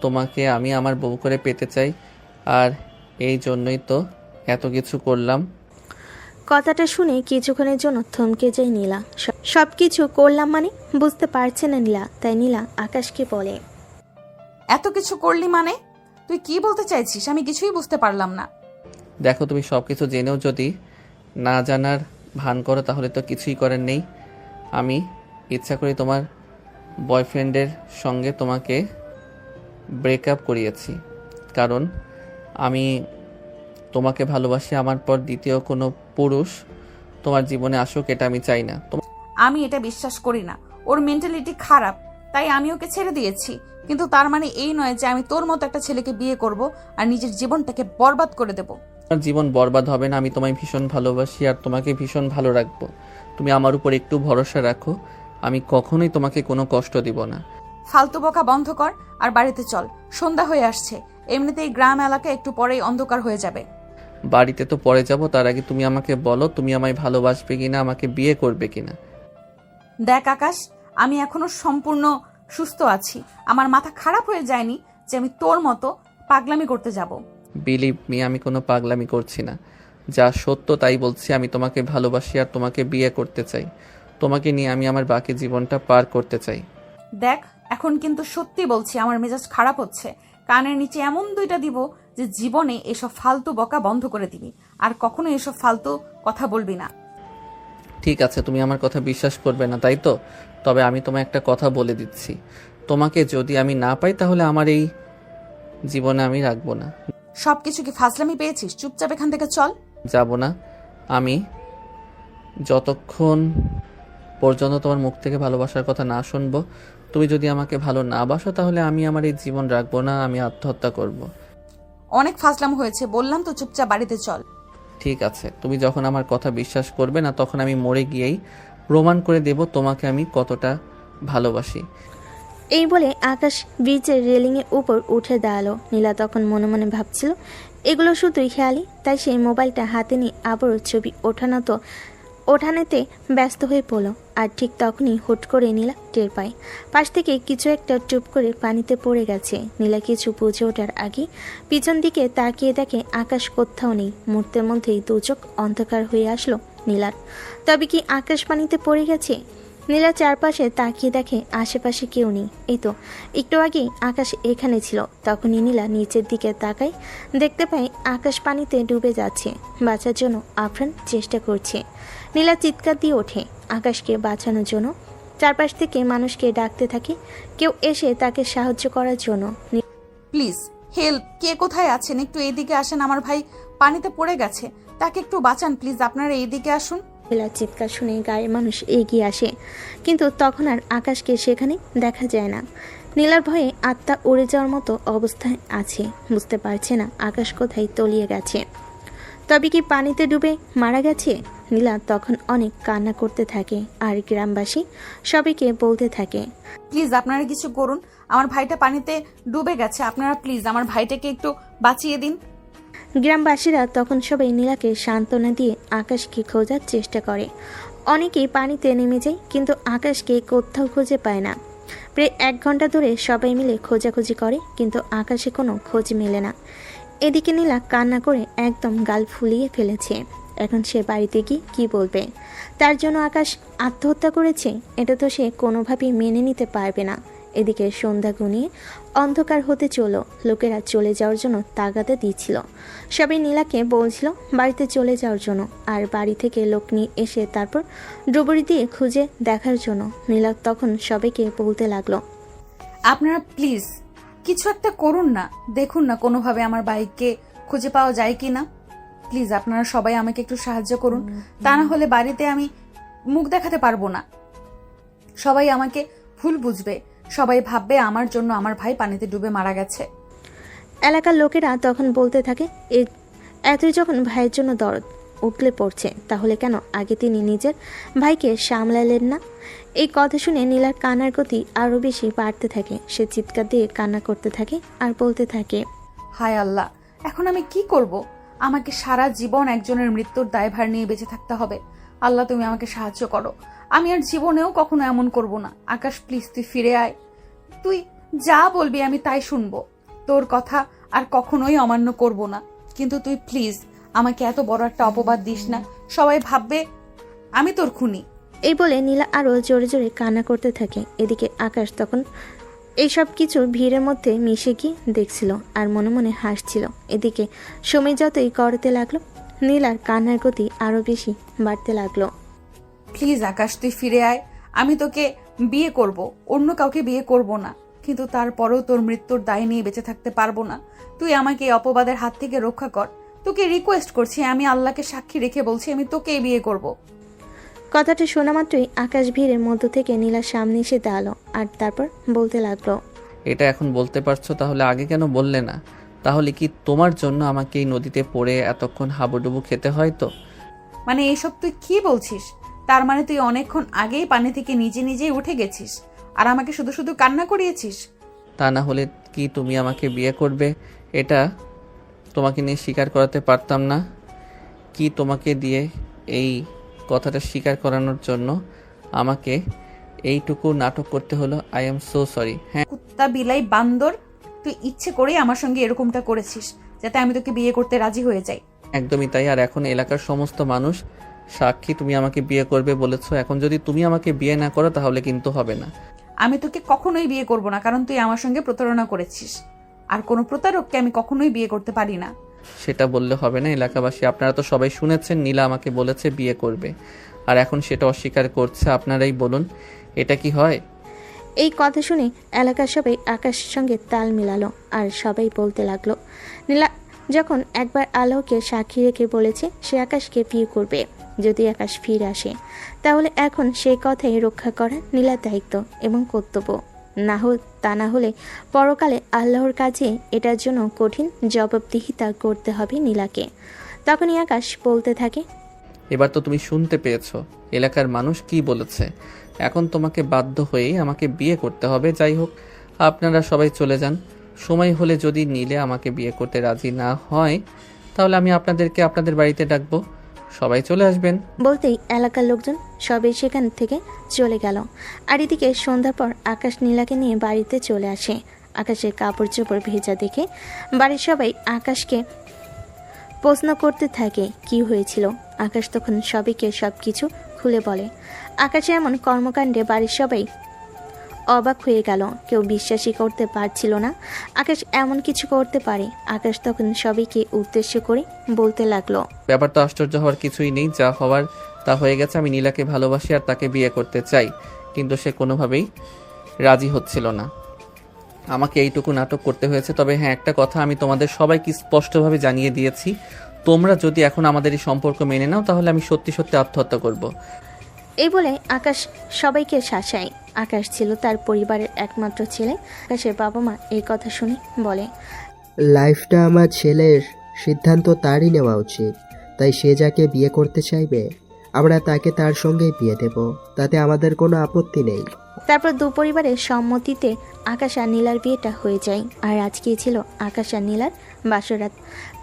তোমাকে, আমি আমার বউ করে পেতে চাই, আর এই জন্যই তো এত কিছু করলাম। কথাটা শুনে কিছুক্ষণের জন্য থমকে যায় নীলা। সবকিছু করলাম মানে বুঝতে পারছে না নীলা, তাই নীলা আকাশকে বলে, এত কিছু করলি মানে তুই কি বলতে চাইছিস? আমি কিছুই বুঝতে পারলাম না। দেখো, তুমি সব কিছু জেনেও যদি না জানার ভান করো তাহলে তো কিছুই করার নেই। আমি ইচ্ছা করি তোমার বয়ফ্রেন্ডের সঙ্গে তোমাকে ব্রেকআপ করিয়েছি, কারণ আমি তোমাকে ভালোবাসি। আমার পর দ্বিতীয় কোনো পুরুষ তোমার জীবনে আসুক, এটা আমি চাই না। আমি এটা বিশ্বাস করি না, ওর মেন্টালিটি খারাপ, তাই আমি ওকে ছেড়ে দিয়েছি। কিন্তু তার মানে এই নয় যে আমি তোর মতো একটা ছেলেকে বিয়ে করব আর নিজের জীবনটাকে বরবাদ করে দেব। তোমার জীবন বরবাদ হবে না, আমি তোমায় ভীষণ ভালোবাসি আর তোমাকে ভীষণ ভালো রাখবো। তুমি আমার উপর একটু ভরসা রাখো, আমি কখনোই তোমাকে কোনো কষ্ট দিব না। ফালতু বকা বন্ধ কর আর বাড়িতে চল, সন্ধ্যা হয়ে আসছে। এমনিতেই গ্রাম এলাকা একটু পরেই অন্ধকার হয়ে যাবে। বাড়িতে তো পরে যাব, তার আগে তুমি আমাকে বলো তুমি আমায় ভালোবাসবে কিনা, আমাকে বিয়ে করবে কিনা। দেখ আকাশ, আমি এখনো সম্পূর্ণ সুস্থ আছি, আমার মাথা খারাপ হয়ে যায়নি যে আমি তোর মতো পাগলামি করতে যাব। বিলিভ মি, আমি কোনো পাগলামি করছি না, যা সত্য তাই বলছি। আমি তোমাকে ভালোবাসি আর তোমাকে বিয়ে করতে চাই, তোমাকে নিয়ে আমি আমার বাকি জীবনটা পার করতে চাই। দেখ, এখন কিন্তু সত্যি বলছি, আমার মেজাজ খারাপ হচ্ছে। কানের নিচে এমন দুইটা দিব যে জীবনে এসব ফালতু বকা বন্ধ করে দিবি, আর কখনো এসব ফালতু কথা বলবি না। ঠিক আছে, তুমি আমার কথা বিশ্বাস করবে না তাই তো? তবে আমি তোমায় একটা কথা বলে দিচ্ছি, তোমাকে যদি আমি না পাই তাহলে আমার এই জীবনে আমি রাখবো না। সবকিছু কি ফাজলামি পেয়েছিস? চুপচাপ এখান থেকে চল। যাব না আমি, যতক্ষণ পর্যন্ত তোমার মুখ থেকে ভালোবাসার কথা না শুনবো। তুমি যদি আমাকে ভালো না বাসো তাহলে আমি আমার এই জীবন রাখবো না, আমি আত্মহত্যা করব। অনেক ফাজলাম হয়েছে, বললাম তো চুপচাপ বাড়িতে চল। ঠিক আছে, তুমি যখন আমার কথা বিশ্বাস করবে না তখন আমি মরে গিয়েই প্রমাণ করে দেব তোমাকে আমি কতটা ভালোবাসি। এই বলে আকাশ ব্রিজের রেলিংয়ের উপর উঠে দাঁড়ালো। নীলা তখন মনে মনে ভাবছিল এগুলো শুধুই খেয়ালি, তাই সেই মোবাইলটা হাতে নিয়ে আবারও ছবি ওঠানোতে ব্যস্ত হয়ে পড়ল। আর ঠিক তখনই হুট করে নীলা টের পায় পাশ থেকে কিছু একটা টুপ করে পানিতে পড়ে গেছে। নীলা কিছু বুঝে ওঠার আগে পিছন দিকে তাকিয়ে দেখে আকাশ কোথাও নেই। মুহূর্তের মধ্যেই দু চোখ অন্ধকার হয়ে আসলো নীলার। তবে কি আকাশ পানিতে পড়ে গেছে? নীলা চারপাশে তাকিয়ে দেখে আশেপাশে কেউ নেই। এই তো একটু আগেই আকাশ এখানে ছিল। তখনই নীলা নিচের দিকে তাকায়, দেখতে পায় আকাশ পানিতে ডুবে যাচ্ছে। বাঁচার জন্য আফরান চেষ্টা করছে। নীলা চিৎকার দিয়ে ওঠে আকাশকে বাঁচানোর জন্য। চারপাশ থেকে মানুষকে ডাকতে থাকে কেউ এসে তাকে সাহায্য করার জন্য। প্লিজ হেল্প, কে কোথায় আছেন? একটু এইদিকে আসেন, আমার ভাই পানিতে পড়ে গেছে, তাকে একটু বাঁচান প্লিজ, আপনারা এইদিকে আসুন। নীলার চিৎকার শুনে গায়ের মানুষ এগিয়ে আসে, কিন্তু তখন আর আকাশকে সেখানে দেখা যায় না। নীলার ভয়ে আত্মা উড়ে যাওয়ার মতো অবস্থায় আছে, বুঝতে পারছে না আকাশ কোথায় তলিয়ে গেছে। তবে কি পানিতে ডুবে মারা গেছে? নীলা তখন অনেক কান্না করতে থাকে আর গ্রামবাসী সবাইকে বলতে থাকে, প্লিজ আপনারা কিছু করুন, আমার ভাইটা পানিতে ডুবে গেছে, আপনারা প্লিজ আমার ভাইটাকে একটু বাঁচিয়ে দিন। গ্রামবাসীরা তখন সবাই নীলাকে সান্ত্বনা দিয়ে আকাশকে খোঁজার চেষ্টা করে। অনেকেই পানিতে নেমে যায়, কিন্তু আকাশকে কোথাও খুঁজে পায় না। প্রায় 1 ঘন্টা ধরে সবাই মিলে খোঁজাখুঁজি করে, কিন্তু আকাশে কোনো খোঁজ মেলে না। এদিকে নীলা কান্না করে একদম গাল ফুলিয়ে ফেলেছে। এখন সে বাড়িতে গিয়ে কী বলবে? তার জন্য আকাশ আত্মহত্যা করেছে, এটা তো সে কোনোভাবেই মেনে নিতে পারবে না। এদিকে সন্ধ্যা ঘনিয়ে অন্ধকার হতে চলল। লোকেরা চলে যাওয়ার জন্য তাগাদা দিচ্ছিল। সবাই নীলাকে বলছিল বাড়িতে চলে যাওয়ার জন্য, আর বাড়ি থেকে লোক নিয়ে এসে তারপর ডুবুরি দিয়ে খুঁজে দেখার জন্য। নীলা তখন সবাইকে বলতে লাগলো, আপনারা প্লিজ কিছু একটা করুন না, দেখুন না কোনোভাবে আমার বাইককে খুঁজে পাওয়া যায় কি না। প্লিজ আপনারা সবাই আমাকে একটু সাহায্য করুন, তা না হলে বাড়িতে আমি মুখ দেখাতে পারবো না। সবাই আমাকে ভুল বুঝবে, সবাই ভাববে আমার জন্য আমার ভাই পানিতে ডুবে মারা গেছে। এলাকার লোকেরা তখন বলতে থাকে, এতই যখন ভাইয়ের জন্য দরদ উঠলে পড়ছে, তাহলে কেন আগে তিনি নিজের ভাইকে সামলালেন না? এই কথা শুনে নীলার কান্নার গতি আরও বেশি বাড়তে থাকে। সে চিৎকার দিয়ে কান্না করতে থাকে আর বলতে থাকে, হায় আল্লাহ, এখন আমি কি করব? আমাকে সারা জীবন একজনের মৃত্যুর দায়ভার নিয়ে বেঁচে থাকতে হবে। আল্লাহ তুমি আমাকে সাহায্য করো, আমি আর জীবনেও কখনো এমন করব না। আকাশ প্লিজ তুই ফিরে আয়, তুই যা বলবি আমি তাই শুনবো, তোর কথা আর কখনোই অমান্য করব না। কিন্তু তুই প্লিজ আমাকে এত বড় একটা অপবাদ দিস না, সবাই ভাববে আমি তোর খুনি। এই বলে নীলা আরও জোরে জোরে কান্না করতে থাকে। এদিকে আকাশ তখন এইসব কিছু ভিড়ের মধ্যে মিশে গিয়ে দেখছিল আর মনে মনে হাসছিল। এদিকে সময় যতই গড়তে লাগলো, নীলার কান্নার গতি আরও বেশি বাড়তে লাগলো। প্লিজ আকাশ তুই ফিরে আয়, আমি তোকে বিয়ে করব, অন্য কাউকে বিয়ে করব না, কিন্তু তারপরেও তোর মৃত্যুর দায় নিয়ে বেঁচে থাকতে পারবো না। তুই আমাকে এই অপবাদের হাত থেকে রক্ষা কর, তোকে রিকোয়েস্ট করছি, আমি আল্লাহকে সাক্ষী রেখে বলছি আমি তোকেই বিয়ে করব। কথাটা শোনা মাত্রই আকাশ ভিড়ের মধ্য থেকে নীলার সামনে এসে দাঁড়ালো আর তারপর বলতে লাগলো, এটা এখন বলতে পারছো, তাহলে আগে কেন বললে না? তাহলে কি তোমার জন্য আমাকে এই নদীতে পড়ে এতক্ষণ হাবুডুবু খেতে হয়? তো মানে এইসব তুই কি বলছিস? তার মানে তুই অনেকক্ষণ আগেই পানি থেকে নিজে নিজেই উঠে গেছিস আর আমাকে শুধু শুধু কান্না করিয়েছিস? তা না হলে কি তুমি আমাকে বিয়ে করবে? এটা তোমাকে নিয়ে স্বীকার করাতে পারতাম না কি? তোমাকে দিয়ে এই কথাটা স্বীকার করানোর জন্য আমাকে এইটুকু নাটক করতে হলো। I am so sorry. হ্যাঁ, কুত্তা বিলাই বান্দর, তুই ইচ্ছে করেই আমার সঙ্গে এরকমটা করেছিস যাতে আমি তোকে বিয়ে করতে রাজি হয়ে যাই। একদমই তাই। আর এখন এলাকার সমস্ত মানুষ সাক্ষী তুমি আমাকে বিয়ে করবে বলেছো। এখন যদি তুমি আমাকে বিয়ে না করো তাহলে কিন্তু হবে না। আমি তোকে কখনোই বিয়ে করব না, কারণ তুই আমার সঙ্গে প্রতারণা করেছিস, আর কোনো প্রতারককে আমি কখনোই বিয়ে করতে পারি না। সেটা বললে হবে না। এলাকাবাসী আপনারা তো সবাই শুনেছেন নীলা আমাকে বলেছে বিয়ে করবে, আর এখন সেটা অস্বীকার করছে। আপনারাই বলুন এটা কি হয়? এই কথা শুনে এলাকার সবাই আকাশের সঙ্গে তাল মিলালো আর সবাই বলতে লাগলো, নীলা যখন একবার আল্লাহকে সাক্ষী রেখে বলেছে সে আকাশকে বিয়ে করবে, যদি আকাশ ফিরে আসে তাহলে এখন সেই কথাই রক্ষা করা নীলার দায়িত্ব এবং কর্তব্য। তা না হলে পরকালে আল্লাহর কাছে এটার জন্য কঠিন জবাবদিহিতা করতে হবে নীলাকে। তখনই আকাশ বলতে থাকে, এবার তো তুমি শুনতে পেয়েছো এলাকার মানুষ কি বলেছে। এখন তোমাকে বাধ্য হয়েই আমাকে বিয়ে করতে হবে। যাই হোক, আপনারা সবাই চলে যান। সময় হলে যদি নীলে আমাকে বিয়ে করতে রাজি না হয় তাহলে আমি আপনাদেরকে আপনাদের বাড়িতে ডাকবো, সবাই চলে আসবেন। বলতেই এলাকার লোকজন সবাই সেখান থেকে চলে গেল। আর এদিকে সন্ধ্যার পর আকাশ নীলাকে নিয়ে বাড়িতে চলে আসে। আকাশের কাপড় চোপড় ভেজা দেখে বাড়ির সবাই আকাশকে প্রশ্ন করতে থাকে কি হয়েছিল। আকাশ তখন সবাইকে সব কিছু খুলে বলে। আকাশের এমন কর্মকাণ্ডে বাড়ির সবাই অবাক হয়ে গেল, কেউ বিশ্বাসই করতে পারছিল না আকাশ এমন কিছু করতে পারে। আকাশ তখন সবাইকে উদ্দেশ্য করে বলতে লাগলো, ব্যাপার তো আশ্চর্য হওয়ার কিছুই নেই, যা হওয়ার তা হয়ে গেছে। আমি নীলাকে ভালোবাসি আর তাকে বিয়ে করতে চাই, কিন্তু সে কোনোভাবেই রাজি হচ্ছিল না। আমাকে এইটুকু নাটক করতে হয়েছে। তবে হ্যাঁ, একটা কথা আমি তোমাদের সবাইকে স্পষ্টভাবে জানিয়ে দিয়েছি, তোমরা যদি এখন আমাদের এই সম্পর্ক মেনে নাও তাহলে আমি সত্যি সত্যি আত্মহত্যা করব। এই বলে আকাশ সবাইকে শাসায়। আকাশ ছিল তার পরিবারের একমাত্র ছেলে। আকাশের বাবা মা এই কথা শুনে বলে, লাইফটা আমার ছেলের, সিদ্ধান্ত তারই নেওয়া উচিত। তাই সে যাকে বিয়ে করতে চাইবে আমরা তাকে তার সঙ্গেই বিয়ে দেব, তাতে আমাদের কোনো আপত্তি নেই। তারপর দু পরিবারের সম্মতিতে আকাশ আর নীলার বিয়েটা হয়ে যায়। আর আজকেই ছিল আকাশ আর নীলার বাসরাত।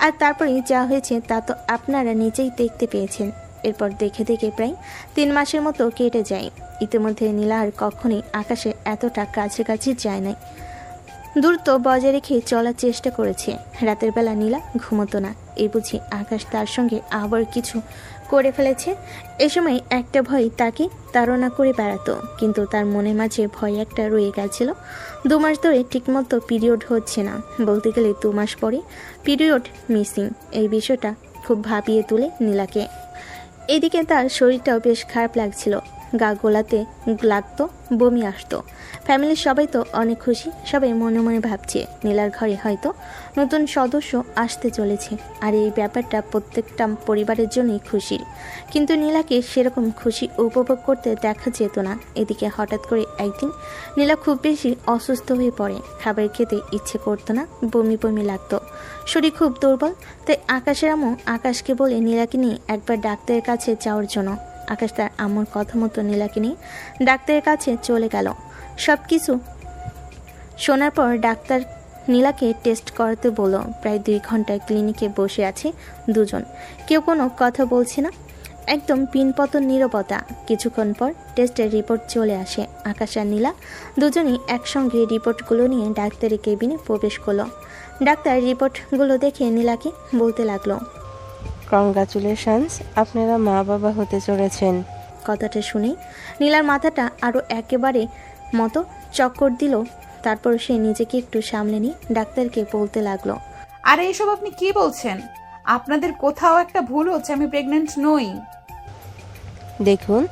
আর তারপরে যা হয়েছে তা তো আপনারা নিজেই দেখতে পেয়েছেন। এরপর দেখে দেখে প্রায় 3 মাসের মতো কেটে যায়। ইতিমধ্যে নীলা আর কখনোই আকাশে এতটা কাছাকাছি যায় নাই। দূরত্ব বজায় রেখে চলার চেষ্টা করেছে। রাতের বেলা নীলা ঘুমতো না। এই বুঝি আকাশ তার সঙ্গে আবার কিছু করে ফেলেছে। এই সময় একটা ভয় তাকে তাড়না করে বেড়াতো, কিন্তু তার মনের মাঝে ভয় একটা রয়ে গেছিল। 2 মাস ধরে ঠিকমতো পিরিয়ড হচ্ছে না, বলতে গেলে 2 মাস পরে পিরিয়ড মিসিং। এই বিষয়টা খুব ভাবিয়ে তোলে নীলাকে। এদিকে তার শরীরটাও বেশ খারাপ লাগছিল, গা গোলাতে লাগতো, বমি আসতো। ফ্যামিলির সবাই তো অনেক খুশি, সবাই মনে মনে ভাবছে নীলার ঘরে হয়তো নতুন সদস্য আসতে চলেছে। আর এই ব্যাপারটা প্রত্যেকটা পরিবারের জন্যই খুশির, কিন্তু নীলাকে সেরকম খুশি উপভোগ করতে দেখা যেত না। এদিকে হঠাৎ করে একদিন নীলা খুব বেশি অসুস্থ হয়ে পড়ে। খাবার খেতে ইচ্ছে করতো না, বমি বমি লাগতো, শরীর খুব দুর্বল। তাই আকাশের আম্মু আকাশকে বলে নীলাকে নিয়ে একবার ডাক্তারের কাছে যাওয়ার জন্য। আকাশ তার আম্মুর কথা মতো নীলাকে নিয়ে ডাক্তারের কাছে চলে গেল। সব কিছু শোনার পর ডাক্তার নীলাকে টেস্ট করাতে বলল। প্রায় 2 ঘন্টা ক্লিনিকে বসে আছে দুজন, কেউ কোনো কথা বলছে না, একদম পিনপতন নীরবতা। কিছুক্ষণ পর টেস্টের রিপোর্ট চলে আসে। আকাশ আর নীলা দুজনেই একসঙ্গে রিপোর্টগুলো নিয়ে ডাক্তারের কেবিনে প্রবেশ করলো। ডাক্তার রিপোর্টগুলো দেখে নীলাকে বলতে লাগলো, কংগ্রাচুলেশনস, আপনারা মা বাবা হতে চলেছেন। কথাটা শুনেই নীলার মাথাটা আরও একেবারে মতো চক্কর দিল। তারপর সে নিজেকে একটু সামলে নিয়ে ডাক্তারকে বলতে লাগলো, আরে এসব আপনি কি বলছেন? আপনাদের কোথাও একটা ভুল হচ্ছে, আমি প্রেগন্যান্ট নই। দেখুন,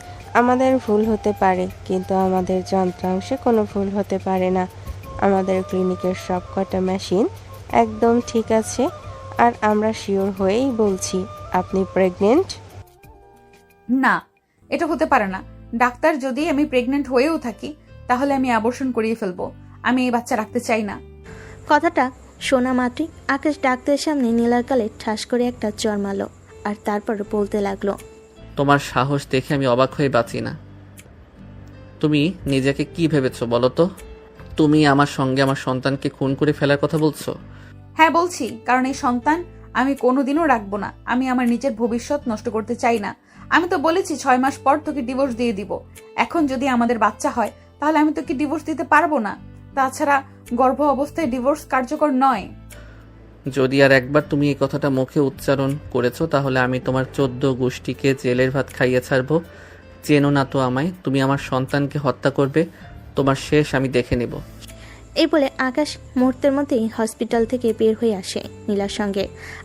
আমাদের ভুল হতে পারে, কিন্তু আমাদের যন্ত্রাংশে কোনো ভুল হতে পারে না। আমাদের ক্লিনিকের সব কটা মেশিন একদম ঠিক আছে, আর আমরা শিওর হয়েই বলছি আপনি প্রেগনেন্ট। না, এটা হতে পারে না ডাক্তার। যদি আমি প্রেগন্যান্ট হয়েও থাকি তাহলে আমি অ্যাবর্শন করিয়ে ফেলবো। আমি এই বাচ্চা রাখতে চাই না। কথাটা শোনা মাত্রই আকাশ ডাক্তারের সামনে নীলার গালে ঠাস করে একটা চড় মারল। আর তারপর বলতে লাগলো, তোমার সাহস দেখে আমি অবাক হয়ে বাঁচি না। তুমি নিজেকে কি ভেবেছো বলো তো? তুমি আমার সঙ্গে আমার সন্তানকে খুন করে ফেলার কথা বলছো? হ্যাঁ বলছি, কারণ এই সন্তান আমি কোনোদিনও রাখবো না। আমি আমার নিজের ভবিষ্যৎ নষ্ট করতে চাই না। আমি তো বলেছি 6 মাস পর তোকে ডিভোর্স দিয়ে দিব। এখন যদি আমাদের বাচ্চা হয় তাহলে আমি তোকে ডিভোর্স দিতে পারবো না। তাছাড়া গর্ভ অবস্থায় ডিভোর্স কার্যকর নয়। যদি আর একবার তুমি এই কথাটা মুখে উচ্চারণ করেছো তাহলে আমি তোমার 14 গোষ্ঠীকে জেলের ভাত খাইয়ে ছাড়বো। চেনো না তো আমায়? তুমি আমার সন্তানকে হত্যা করবে, তোমার শেষ আমি দেখে নেব। এই বলে আকাশ মুহূর্তের মধ্যেই হসপিটাল থেকে বের হয়ে আসে নীলার সঙ্গে।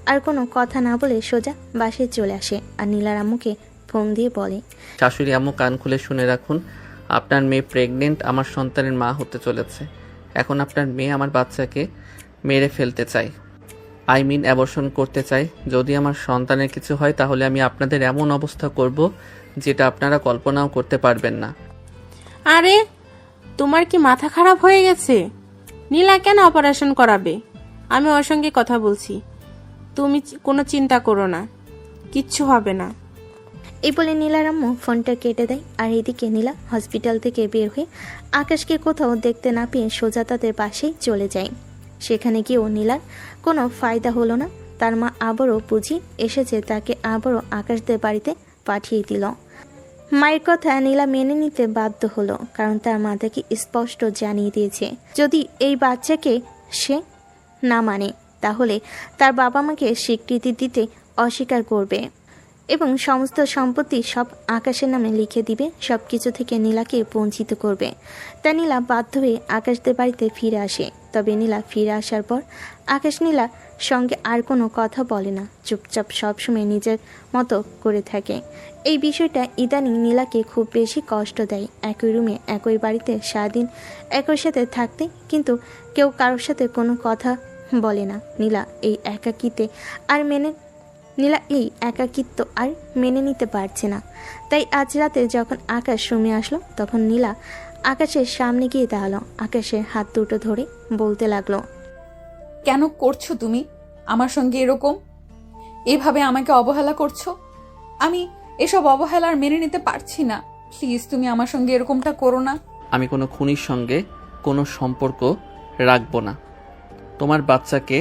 আর কোনো কথা না বলে সোজা বাসায় চলে আসে। আর নীলার আম্মুকে ফোন দিয়ে বলে, শাশুড়ি আম্মু কান খুলে শুনে রাখুন, আপনার মেয়ে প্রেগনেন্ট, আমার সন্তানের মা হতে চলেছে। এখন আপনার মেয়ে আমার বাচ্চাকে মেরে ফেলতে চায়, অ্যাবর্শন করতে চায়। যদি আমার সন্তানের কিছু হয় তাহলে আমি আপনাদের এমন অবস্থা করব যেটা আপনারা কল্পনাও করতে পারবেন না। আরে, তোমার কি মাথা খারাপ হয়ে গেছে? নীলা কেন অপারেশন করাবে? আমি ওর সঙ্গে কথা বলছি, তুমি কোনো চিন্তা করো না, কিচ্ছু হবে না। এই বলে নীলার আম্মু ফোনটা কেটে দেয়। আর এদিকে নীলা হসপিটাল থেকে বের হয়ে আকাশকে কোথাও দেখতে না পেয়ে সোজা তাদের পাশেই চলে যায়। সেখানে গিয়েও নীলার কোনো ফায়দা হলো না। তার মা আবারও বুঝি এসেছে তাকে আবারও আকাশদের বাড়িতে পাঠিয়ে দিল। মায়ের কথা নীলা মেনে নিতে বাধ্য হলো, কারণ তার মা তাকে স্পষ্ট জানিয়ে দিয়েছে যদি এই বাচ্চাকে সে না মানে তাহলে তার বাবা মাকে স্বীকৃতি দিতে অস্বীকার করবে এবং সমস্ত সম্পত্তি সব আকাশের নামে লিখে দিবে, সব কিছু থেকে নীলাকে বঞ্চিত করবে। তাই নীলা বাধ্য হয়ে আকাশদের বাড়িতে ফিরে আসে। তবে নীলা ফিরে আসার পর আকাশ নীলার সঙ্গে আর কোনো কথা বলে না, চুপচাপ সবসময় নিজের মতো করে থাকে। এই বিষয়টা ইদানিং নীলাকে খুব বেশি কষ্ট দেয়। একই রুমে একই বাড়িতে সারাদিন একই সাথে থাকতে কিন্তু কেউ কারোর সাথে কোনো কথা বলে না। নীলা এই একাকিত্ব আর মেনে নিতে পারছে না। তাই আজ রাতে যখন আকাশ রুমে আসলো তখন নীলা আকাশের সামনে গিয়ে দাঁড়ালো। আকাশের হাত দুটো ধরে বলতে লাগলো, কেন করছো তুমি আমার সঙ্গে এরকম? এভাবে আমাকে অবহেলা করছো? আমি এসব অবহেলার মেনে নিতে পারছি না। প্লিজ তুমি আমার সঙ্গে এরকমটা করো না। আমি কোনো খুনির সঙ্গে কোনো সম্পর্ক রাখবো না। তোমার বাচ্চাকে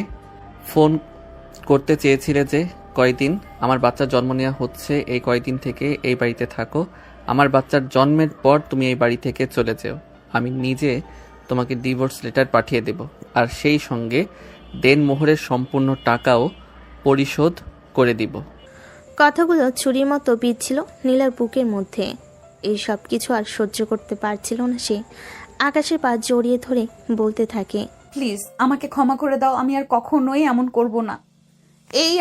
ফোন করতে চেয়েছিলে যে কয়দিন আমার বাচ্চা জন্ম নেওয়া হচ্ছে, এই কয়দিন থেকে এই বাড়িতে থাকো। আমার বাচ্চার জন্মের পর তুমি এই বাড়ি থেকে চলে যেও। আমি নিজে তোমাকে ডিভোর্স লেটার পাঠিয়ে দেব, আর সেই সঙ্গে দেনমোহরের সম্পূর্ণ টাকাও পরিশোধ করে দিব। কথাগুলো ছুরির মতো বিঁধছিল নীলার বুকের মধ্যে। এই সব কিছু আর সহ্য করতে পারছিল না সে। আকাশের পা জড়িয়ে ধরে বলতে থাকে, প্লিজ আমাকে ক্ষমা করে দাও, আমি আর কখনোই এমন করব না।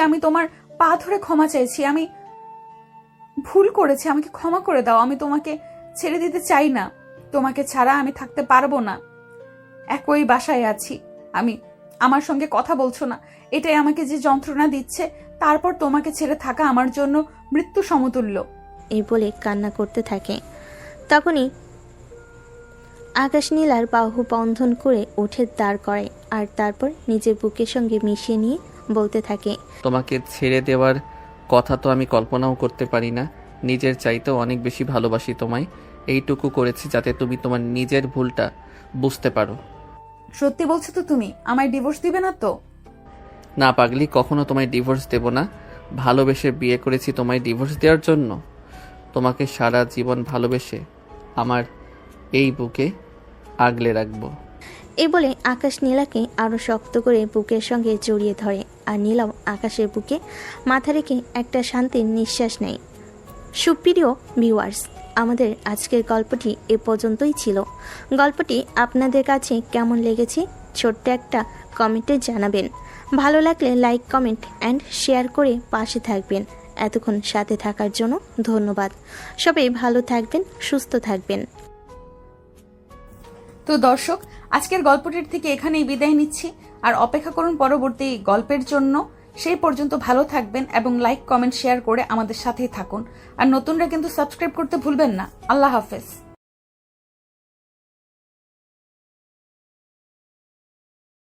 আমি তোমার পা ধরে ক্ষমা চাইছি, আমি ভুল করেছি, আমাকে ক্ষমা করে দাও। আমি তোমাকে ছেড়ে দিতে চাই না, তোমাকে ছাড়া আমি থাকতে পারবো না। একই বাসায় আছি, আমার সঙ্গে কথা বলছো না, এটাই আমাকে যে যন্ত্রণা দিচ্ছে। তারপর তোমাকে ছেড়ে থাকা আমার জন্য মৃত্যু সমতুল্য। এই বলে কান্না করতে থাকে। তখনই আকাশ নীলার বাহু বন্ধন করে উঠে দাঁড় করে আর তারপর নিজের বুকের সঙ্গে মিশিয়ে নিয়ে বলতে থাকে, তোমাকে ছেড়ে দেওয়ার কথা তো আমি কল্পনাও করতে পারি না। নিজের চাইতেও অনেক বেশি ভালোবাসি তোমায়। এইটুকু করেছি যাতে তুমি তোমার নিজের ভুলটা বুঝতে পারো। সত্যি বলছো তো? তুমি আমায় ডিভোর্স দিবে না তো? না পাগলি, কখনো তোমায় ডিভোর্স দেব না। ভালোবেসে বিয়ে করেছি তোমায় ডিভোর্স দেওয়ার জন্য? তোমাকে সারা জীবন ভালোবেসে আমার এই বুকে আগলে রাখবো। এই বলে আকাশ নীলাকে আরো শক্ত করে বুকের সঙ্গে জড়িয়ে ধরে আর নীলাও আকাশের বুকে মাথা রেখে একটা শান্তির নিঃশ্বাস নেয়। সুপ্রিয় ভিউয়ার্স, আমাদের আজকের গল্পটি এ পর্যন্তই ছিল। গল্পটি আপনাদের কাছে কেমন লেগেছে ছোট্ট একটা কমেন্টে জানাবেন। ভালো লাগলে লাইক, কমেন্ট অ্যান্ড শেয়ার করে পাশে থাকবেন। এতক্ষণ সাথে থাকার জন্য ধন্যবাদ। সবাই ভালো থাকবেন, সুস্থ থাকবেন। তো দর্শক, আজকের গল্পটির থেকে এখানেই বিদায় নিচ্ছি, আর অপেক্ষা করুন পরবর্তী গল্পের জন্য। সেই পর্যন্ত ভালো থাকবেন এবং লাইক, কমেন্ট, শেয়ার করে আমাদের সাথেই থাকুন। আর নতুনরা কিন্তু সাবস্ক্রাইব করতে ভুলবেন না। আল্লাহ হাফেজ।